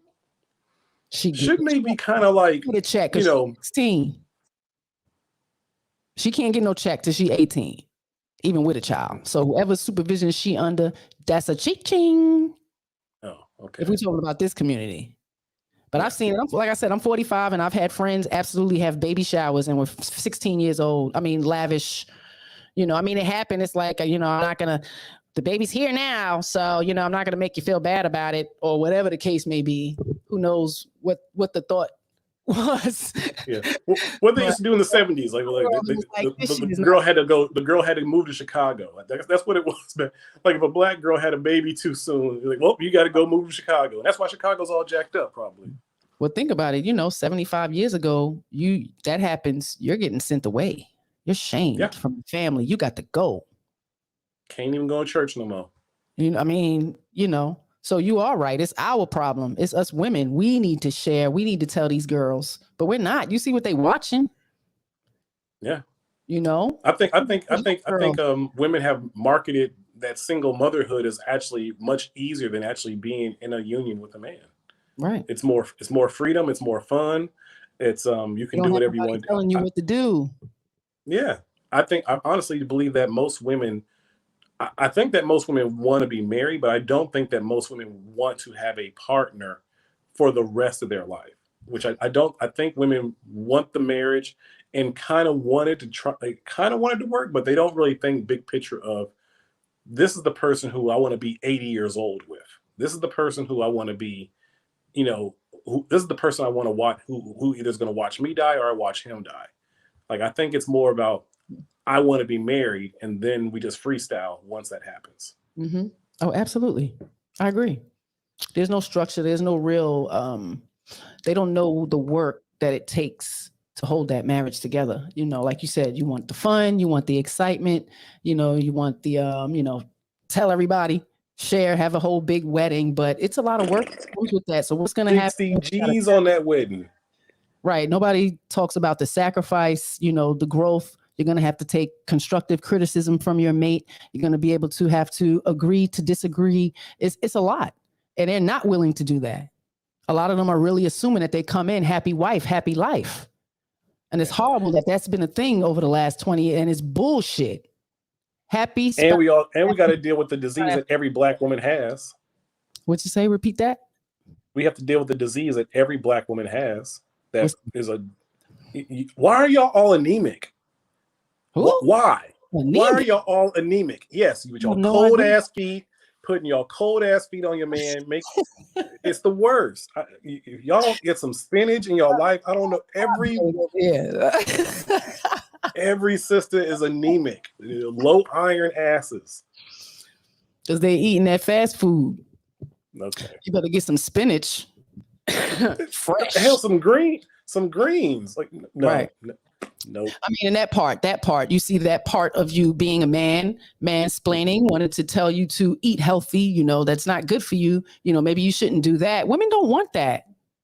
shouldn't they be kind of like, get a check? You know, 16. She can't get no check till she 18, even with a child. So whoever supervision she under, that's a ching. Oh, okay. If we're talking about this community. But I've seen it. Like I said, I'm 45 and I've had friends absolutely have baby showers and were 16 years old. I mean, lavish, you know, I mean, it happened. It's like, you know, I'm not going to, the baby's here now. So, you know, I'm not going to make you feel bad about it or whatever the case may be. Who knows what the thought was. Yeah. What they used to do in the 70s. The girl had to move to Chicago. That's what it was. But like if a Black girl had a baby too soon, like, well, you got to go move to Chicago. And that's why Chicago's all jacked up, probably. Well, think about it. You know, 75 years ago, that happens. You're getting sent away. You're shamed from your family. You got to go. Can't even go to church no more. You know, I mean, you know. So you are right. It's our problem. It's us women. We need to share. We need to tell these girls, but we're not. You see what they watching? Yeah. You know. I think women have marketed that single motherhood is actually much easier than actually being in a union with a man. Right. It's more freedom. It's more fun. It's you can do whatever you want. Telling you what to do. Yeah, I honestly believe that most women. I think that most women want to be married, but I don't think that most women want to have a partner for the rest of their life, which I don't. I think women want the marriage and kind of wanted to work, but they don't really think big picture of this is the person who I want to be 80 years old with. This is the person who I want to be, you know, this is the person I want to watch who either is going to watch me die or I watch him die. Like, I think it's more about I want to be married, and then we just freestyle once that happens. Mm-hmm. Oh, absolutely. I agree. There's no structure. There's no real, they don't know the work that it takes to hold that marriage together. You know, like you said, you want the fun, you want the excitement, you know, you want the, you know, tell everybody, share, have a whole big wedding, but it's a lot of work that comes with that. So what's going to happen? 60 G's on that wedding. Right. Nobody talks about the sacrifice, you know, the growth. You're going to have to take constructive criticism from your mate. You're going to be able to have to agree to disagree. It's a lot. And they're not willing to do that. A lot of them are really assuming that they come in happy wife, happy life. And it's horrible that that's been a thing over the last 20 years. And it's bullshit. Happy. And we got to deal with the disease that every Black woman has. What'd you say? Repeat that. We have to deal with the disease that every Black woman has. That is why are y'all all anemic? Why? Anemic? Why are y'all all anemic? Yes, with your cold ass feet, putting your cold ass feet on your man. It's the worst. If y'all don't get some spinach in your life, I don't know. Every sister is anemic. Low iron asses. Because they're eating that fast food. Okay. You better get some spinach. Fresh. Hell, some greens. Like no, right. Nope. I mean, in that part, you see that part of you being a man, mansplaining, wanted to tell you to eat healthy, you know, that's not good for you. You know, maybe you shouldn't do that. Women don't want that.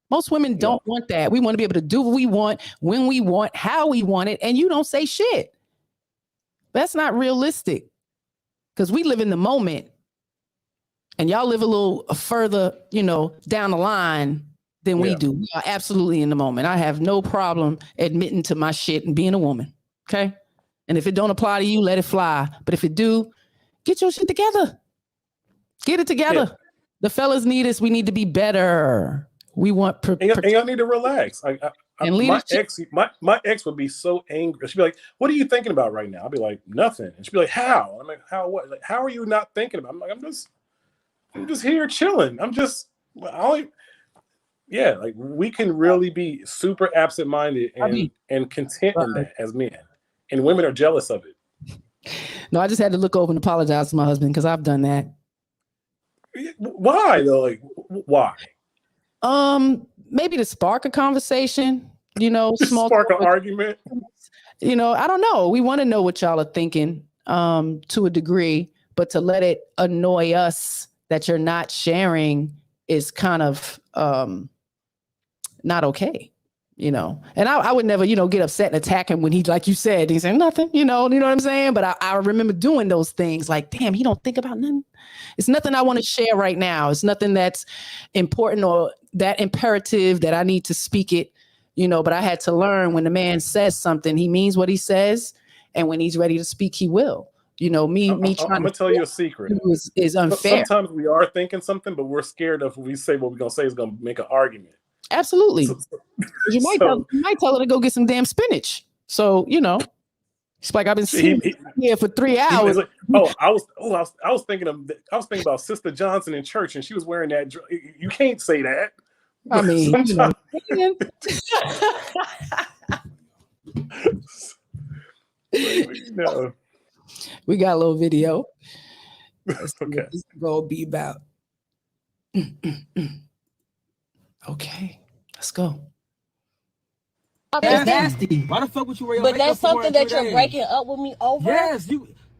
Most women don't want that. We want to be able to do what we want, when we want, how we want it, and you don't say shit. That's not realistic because we live in the moment and y'all live a little further, down the line than we do. We are absolutely in the moment. I have no problem admitting to my shit and being a woman, okay? And if it don't apply to you, let it fly. But if it do, get your shit together. Get it together. Yeah. The fellas need us. We need to be better. We want and y'all need to relax. My ex would be so angry. She'd be like, "What are you thinking about right now?" I'd be like, "Nothing." And she'd be like, "How?" I'm like, "How what? Like, how are you not thinking about?" I'm like, I'm just here chilling. Like we can really be super absent-minded and content in that as men, and women are jealous of it. No, I just had to look over and apologize to my husband because I've done that. Why though? Like, why? Maybe to spark a conversation, spark an argument. I don't know. We want to know what y'all are thinking, to a degree, but to let it annoy us that you're not sharing is kind of not okay, And I would never, get upset and attack him when he, like you said, he's saying nothing, you know what I'm saying? But I remember doing those things like, damn, he don't think about nothing. It's nothing I want to share right now. It's nothing that's important or that imperative that I need to speak it, but I had to learn when the man says something, he means what he says. And when he's ready to speak, he will. I'm gonna tell you a secret. Is unfair. Sometimes we are thinking something, but we're scared of we say what we're gonna say is gonna make an argument. Absolutely. You might tell her to go get some damn spinach. So it's like I've been sitting here for 3 hours. Like, I was thinking about Sister Johnson in church, and she was wearing that. You can't say that. I mean, we got a little video. Okay. This is gonna be about. Okay, let's go. That's nasty. Why the fuck would you wear your makeup? But that's something that you're breaking up with me over? Yes,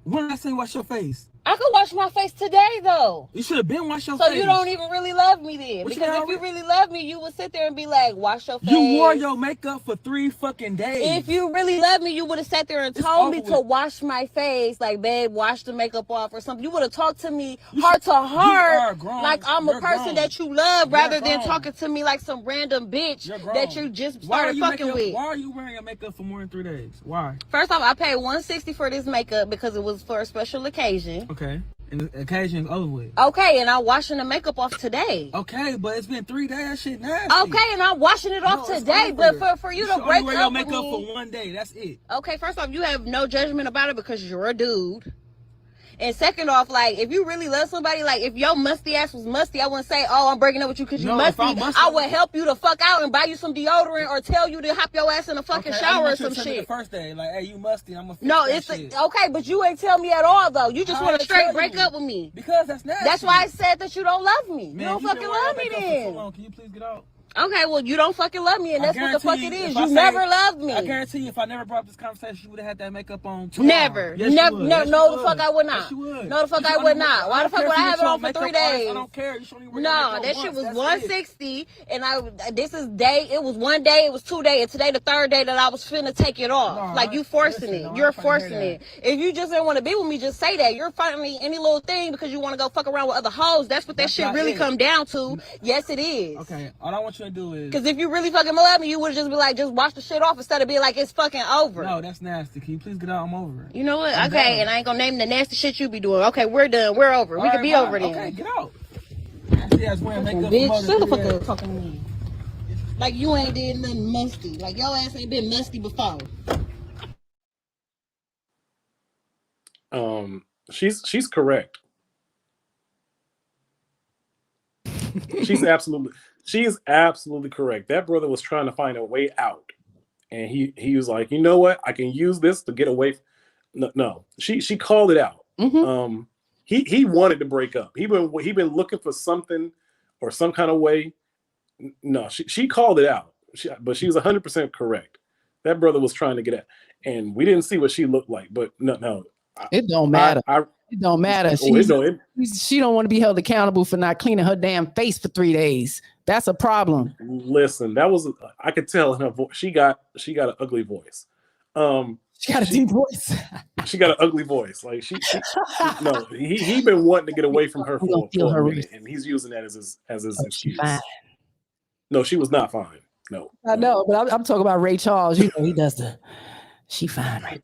when I say wash your face. I could wash my face today, though. You should have been wash your face. So you don't even really love me then. Because if you really love me, you would sit there and be like, wash your face. You wore your makeup for 3 fucking days. If you really love me, you would have sat there and told me to wash my face. Like, babe, wash the makeup off or something. You would have talked to me heart to heart. Like I'm a person that you love rather than talking to me like some random bitch that you just started fucking with. Why are you wearing your makeup for more than 3 days? Why? First off, I paid $160 for this makeup because it was for a special occasion. Okay. And the occasion is over with. Okay, and I'm washing the makeup off today. Okay, but it's been 3 days. That shit nasty. Okay, and I'm washing it off today. But for you to break up with me. You wear your makeup for 1 day. That's it. Okay, first off, you have no judgment about it because you're a dude. And second off, like, if you really love somebody, like, if your musty ass was musty, I wouldn't say, oh, I'm breaking up with you because you musty. I would help you to fuck out and buy you some deodorant or tell you to hop your ass in a fucking shower or some shit. The first day, like, hey, you musty, I'm gonna fix that shit. Okay, but you ain't tell me at all, though. You just want to straight break up with me. Because that's nasty. That's why I said that you don't love me. Man, you don't fucking love me then. Can you please get out? Okay, well, you don't fucking love me, and that's what the fuck it is. You never loved me. I guarantee you, if I never brought up this conversation, you would have had that makeup on tomorrow. Never. Yes, no, the fuck I would not. Yes, you would. No, the fuck I would not. Why the fuck would I have it on for 3 days? I don't care. You should only wear no, that shit was $160, and it was 1 day, it was 2 days, and today the 3rd day that I was finna take it off. No, like, you forcing it. You're forcing it. If you just didn't want to be with me, just say that. You're fighting me any little thing because you want to go fuck around with other hoes. That's what that shit really come down to. Yes, it is. Okay, all I want you to do is... Because if you really fucking love me, you would just be like, just wash the shit off instead of being like, it's fucking over. No, that's nasty. Can you please get out? I'm over it. You know what? Okay, and I ain't gonna name the nasty shit you be doing. Okay, we're done. We're over. We can be over then. Okay, get out. Bitch, shut the fuck up talking to me. Like you ain't did nothing musty. Like your ass ain't been musty before. She's correct. She is absolutely correct. That brother was trying to find a way out, and he was like, you know what? I can use this to get away. No. She called it out. Mm-hmm. He wanted to break up. He been looking for something or some kind of way. No, she called it out. But she was 100% correct. That brother was trying to get at, and we didn't see what she looked like. But no. It don't matter. It don't matter. She don't want to be held accountable for not cleaning her damn face for 3 days. That's a problem. Listen, I could tell in her voice. She got an ugly voice. She got a deep voice. She got an ugly voice. Like no, he been wanting to get away from her for a minute, and he's using that as his excuse. No, she was not fine. No, I know, but I'm talking about Ray Charles. You know, he does she fine right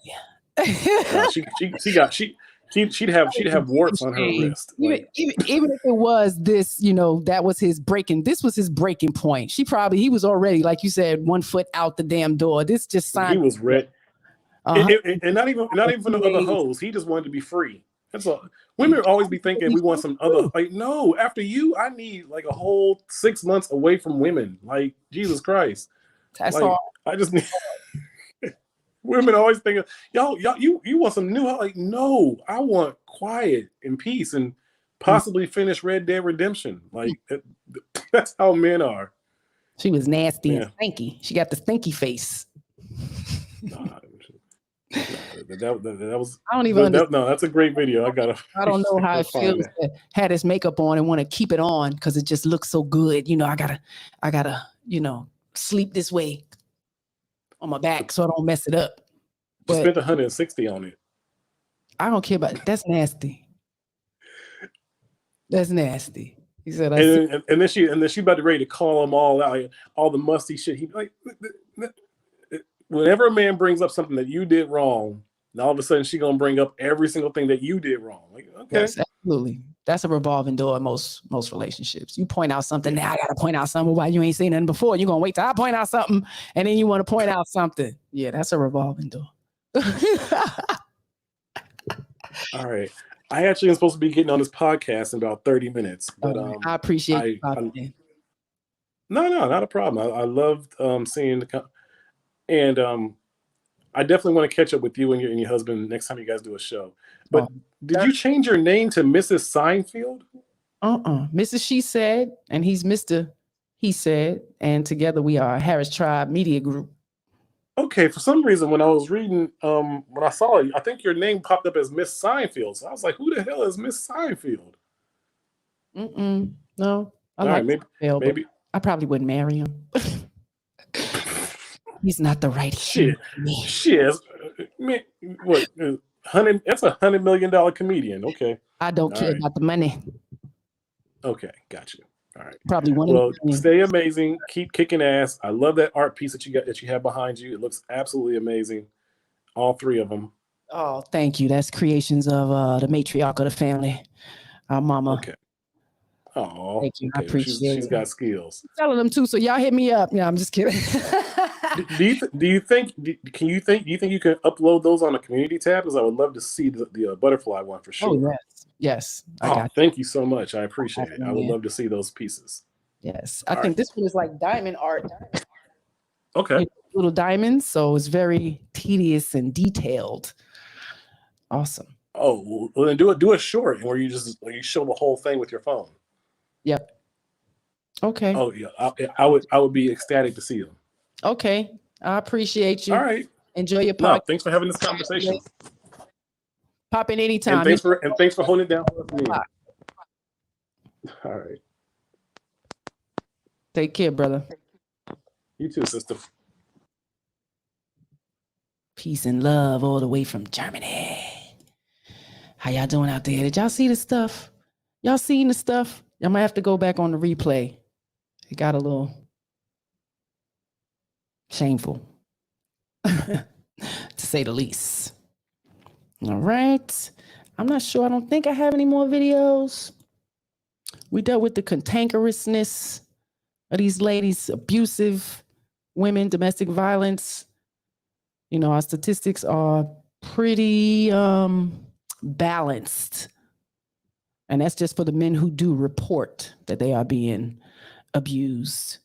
there. She'd have warts on her wrist. Even if it was this, that was his this was his breaking point. He was already, like you said, 1 foot out the damn door. This just signed. He was red. And not even for the other hoes. He just wanted to be free. That's all. Women always be thinking we want some other. Like, no, after you, I need like a whole 6 months away from women. Like, Jesus Christ. That's all. I just need. Women always think, y'all, you want some new. Like, no, I want quiet and peace and possibly finish Red Dead Redemption. Like, that's how men are. She was nasty and stinky. She got the stinky face. That was. I don't even. No, that's a great video. I don't know how it feels to have his makeup on and want to keep it on because it just looks so good. I gotta, sleep this way on my back so I don't mess it up. But spent $160 on it. I don't care about it. That's nasty. That's nasty. He said, and then she about to ready to call them all out, like, all the musty shit. He like, whenever a man brings up something that you did wrong, and all of a sudden she gonna bring up every single thing that you did wrong. Like, okay, yes, absolutely. That's a revolving door in most relationships. You point out something, now I gotta point out something. Why you ain't seen nothing before? You're gonna wait till I point out something, and then you want to point out something. Yeah, that's a revolving door. All right. I actually am supposed to be getting on this podcast in about 30 minutes. But I appreciate it. No, not a problem. I loved seeing and I definitely want to catch up with you and your husband next time you guys do a show. But did you change your name to Mrs. Seinfeld? Mrs.SheSaid, and he's Mr. He Said, and together we are Harris Tribe Media Group. Okay, for some reason when I was reading, when I saw it, I think your name popped up as Miss Seinfeld. So I was like, who the hell is Miss Seinfeld? No, maybe I probably wouldn't marry him. He's not the right shit. Man, what? That's $100 million comedian. Okay, I don't care about the money. Okay, got you. All right. Probably one. Well, stay amazing. Keep kicking ass. I love that art piece that you have behind you. It looks absolutely amazing. All 3 of them. Oh, thank you. That's creations of the matriarch of the family, our mama. Okay. Oh, thank you. Okay. I appreciate it. She's got skills. I'm telling them too, so y'all hit me up. Yeah, I'm just kidding. do you think you can upload those on a community tab? Because I would love to see the butterfly one for sure. Oh yes. I got thank you so much. I appreciate it. I would love to see those pieces. Yes, I think this one is like diamond art. Okay. Little diamonds, so it's very tedious and detailed. Awesome. Oh, well then do it short where you show the whole thing with your phone. Yep. Okay. Oh yeah, I would be ecstatic to see them. Okay, I appreciate you. All right. Enjoy your podcast. No, thanks for having this conversation. Pop in anytime. And thanks for holding it down for me. All right. Take care, brother. You too, sister. Peace and love all the way from Germany. How y'all doing out there? Did y'all see the stuff? Y'all seen the stuff? Y'all might have to go back on the replay. It got a little shameful, to say the least. All right. I'm not sure. I don't think I have any more videos. We dealt with the cantankerousness of these ladies, abusive women, domestic violence. Our statistics are pretty balanced. And that's just for the men who do report that they are being abused.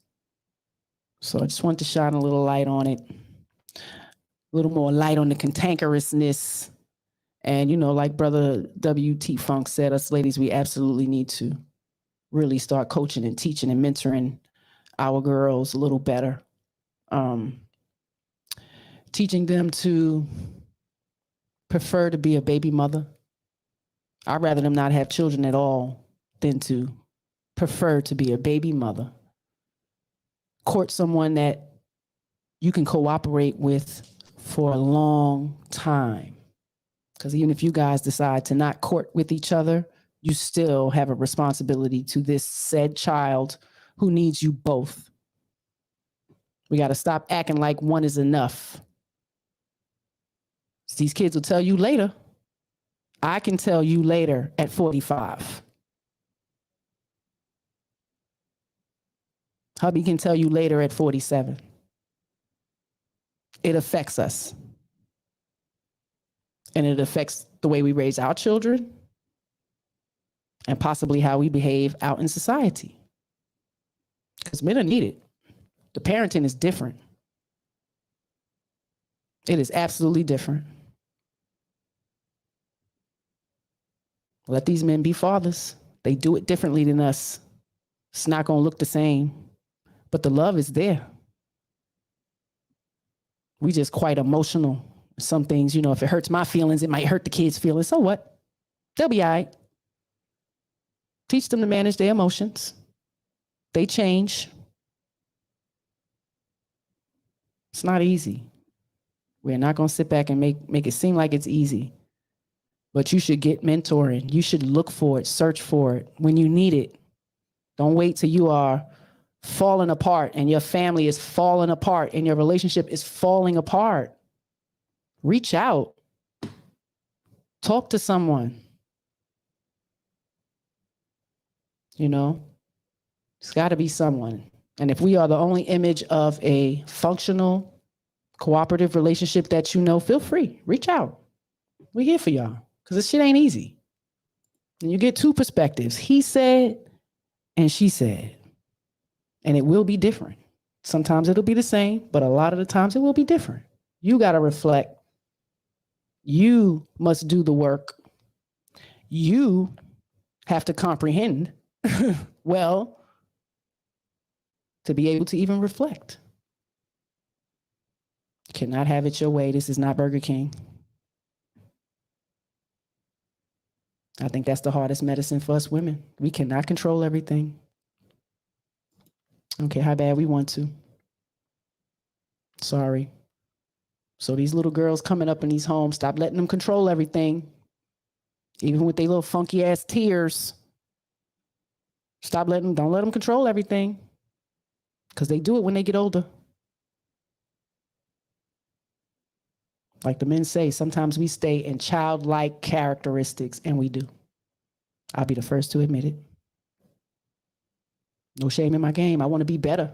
So I just wanted to shine a little light on it. A little more light on the cantankerousness. And, like Brother W.T. Funk said, us ladies, we absolutely need to really start coaching and teaching and mentoring our girls a little better. Teaching them to prefer to be a baby mother. I'd rather them not have children at all than to prefer to be a baby mother court someone that you can cooperate with for a long time. Because even if you guys decide to not court with each other, you still have a responsibility to this said child who needs you both. We got to stop acting like one is enough. These kids will tell you later. I can tell you later at 45. Hubby can tell you later at 47. It affects us. And it affects the way we raise our children and possibly how we behave out in society. Because men are needed. The parenting is different. It is absolutely different. Let these men be fathers. They do it differently than us. It's not going to look the same, but the love is there. We just quite emotional. Some things, you know, if it hurts my feelings, it might hurt the kids' feelings. So what? They'll be all right. Teach them to manage their emotions. They change. It's not easy. We're not going to sit back and make it seem like it's easy. But you should get mentoring. You should look for it, search for it when you need it. Don't wait till you are falling apart and your family is falling apart and your relationship is falling apart. Reach out. Talk to someone. You know, it's got to be someone. And if we are the only image of a functional, cooperative relationship that you know, feel free. Reach out. We're here for y'all because this shit ain't easy. And you get two perspectives. He said and she said. And it will be different. Sometimes it'll be the same, but a lot of the times it will be different. You got to reflect. You must do the work. You have to comprehend well to be able to even reflect. You cannot have it your way. This is not Burger King. I think that's the hardest medicine for us women. We cannot control everything. I don't care how bad we want to. Sorry. So these little girls coming up in these homes, stop letting them control everything. Even with their little funky ass tears. Don't let them control everything. Because they do it when they get older. Like the men say, sometimes we stay in childlike characteristics, and we do. I'll be the first to admit it. No shame in my game. I want to be better.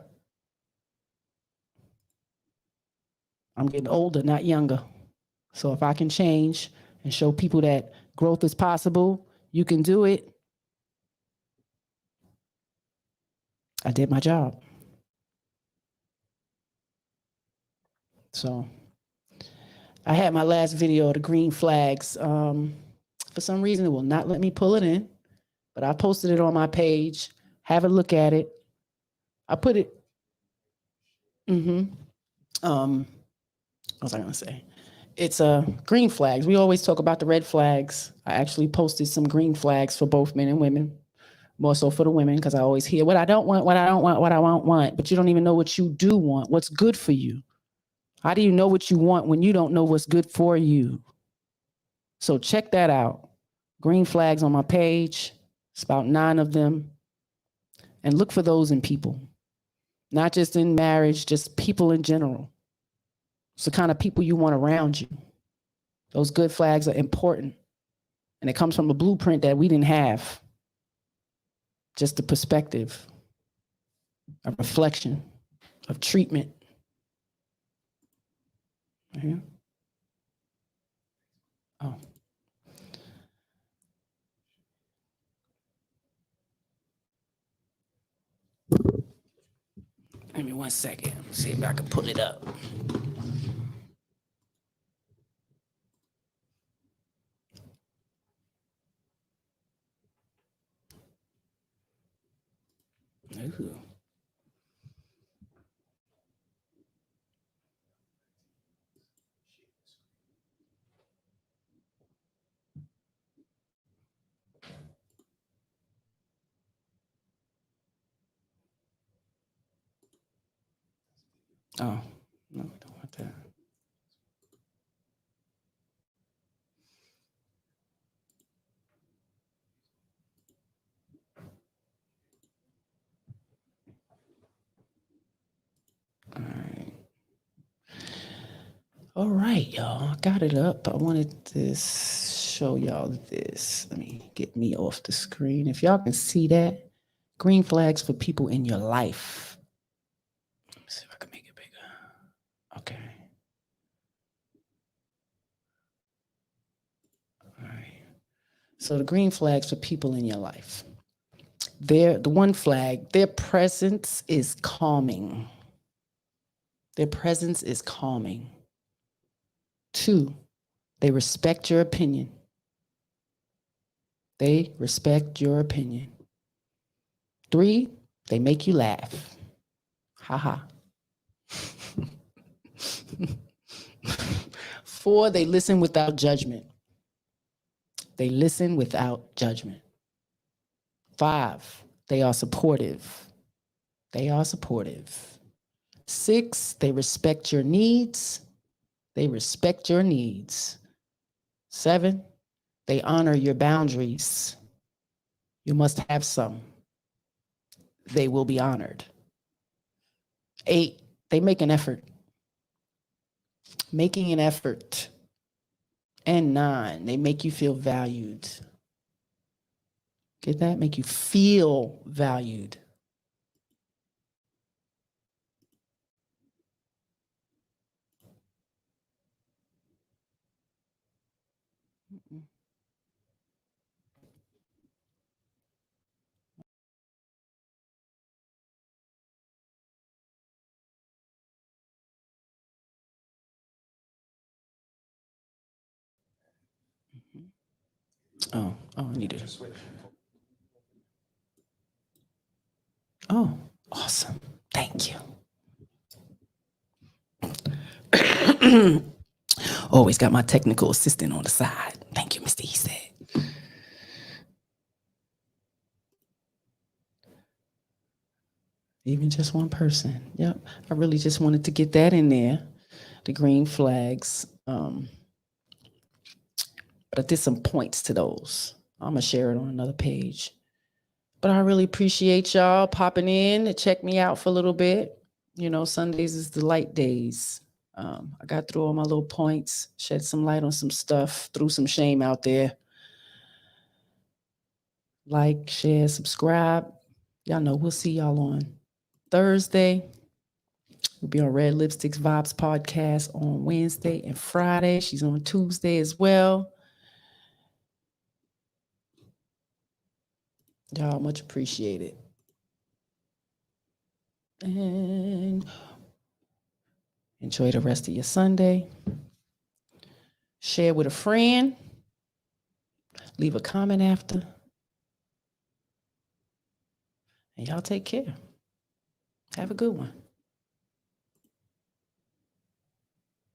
I'm getting older, not younger. So if I can change and show people that growth is possible, you can do it. I did my job. So I had my last video of the green flags. For some reason, it will not let me pull it in, but I posted it on my page. Have a look at it. I put it. What was I going to say? It's green flags. We always talk about the red flags. I actually posted some green flags for both men and women, more so for the women, because I always hear what I don't want, what I don't want, what I won't want, but you don't even know what you do want, what's good for you. How do you know what you want when you don't know what's good for you? So check that out. Green flags on my page. It's about 9 of them. And look for those in people, not just in marriage, just people in general. It's the kind of people you want around you. Those good flags are important. And it comes from a blueprint that we didn't have. Just a perspective, a reflection of treatment. Mm-hmm. Oh. Give me 1 second. See if I can pull it up. Ooh. Oh, no, we don't want that. All right, y'all. I got it up. I wanted to show y'all this. Let me get me off the screen. If y'all can see that, green flags for people in your life. Let me see if I can make it bigger. Okay. All right. So the green flags for people in your life. The one flag, their presence is calming. Their presence is calming. 2, they respect your opinion. They respect your opinion. 3, they make you laugh. Ha ha. 4, they listen without judgment. They listen without judgment. 5, they are supportive. They are supportive. 6, they respect your needs. They respect your needs. 7, they honor your boundaries. You must have some. They will be honored. 8, they make an effort. Making an effort. And 9, they make you feel valued. Get that? Make you feel valued. Oh, I need it. Oh, awesome. Thank you. Always got my technical assistant on the side. Thank you, Mr. SheSaid. Even just one person. Yep. I really just wanted to get that in there. The green flags. But I did some points to those. I'm going to share it on another page. But I really appreciate y'all popping in to check me out for a little bit. You know, Sundays is the light days. I got through all my little points, shed some light on some stuff, threw some shame out there. Like, share, subscribe. Y'all know we'll see y'all on Thursday. We'll be on Red Lipsticks Vibes podcast on Wednesday and Friday. She's on Tuesday as well. Y'all much appreciated. And enjoy the rest of your Sunday. Share with a friend. Leave a comment after. And y'all take care. Have a good one.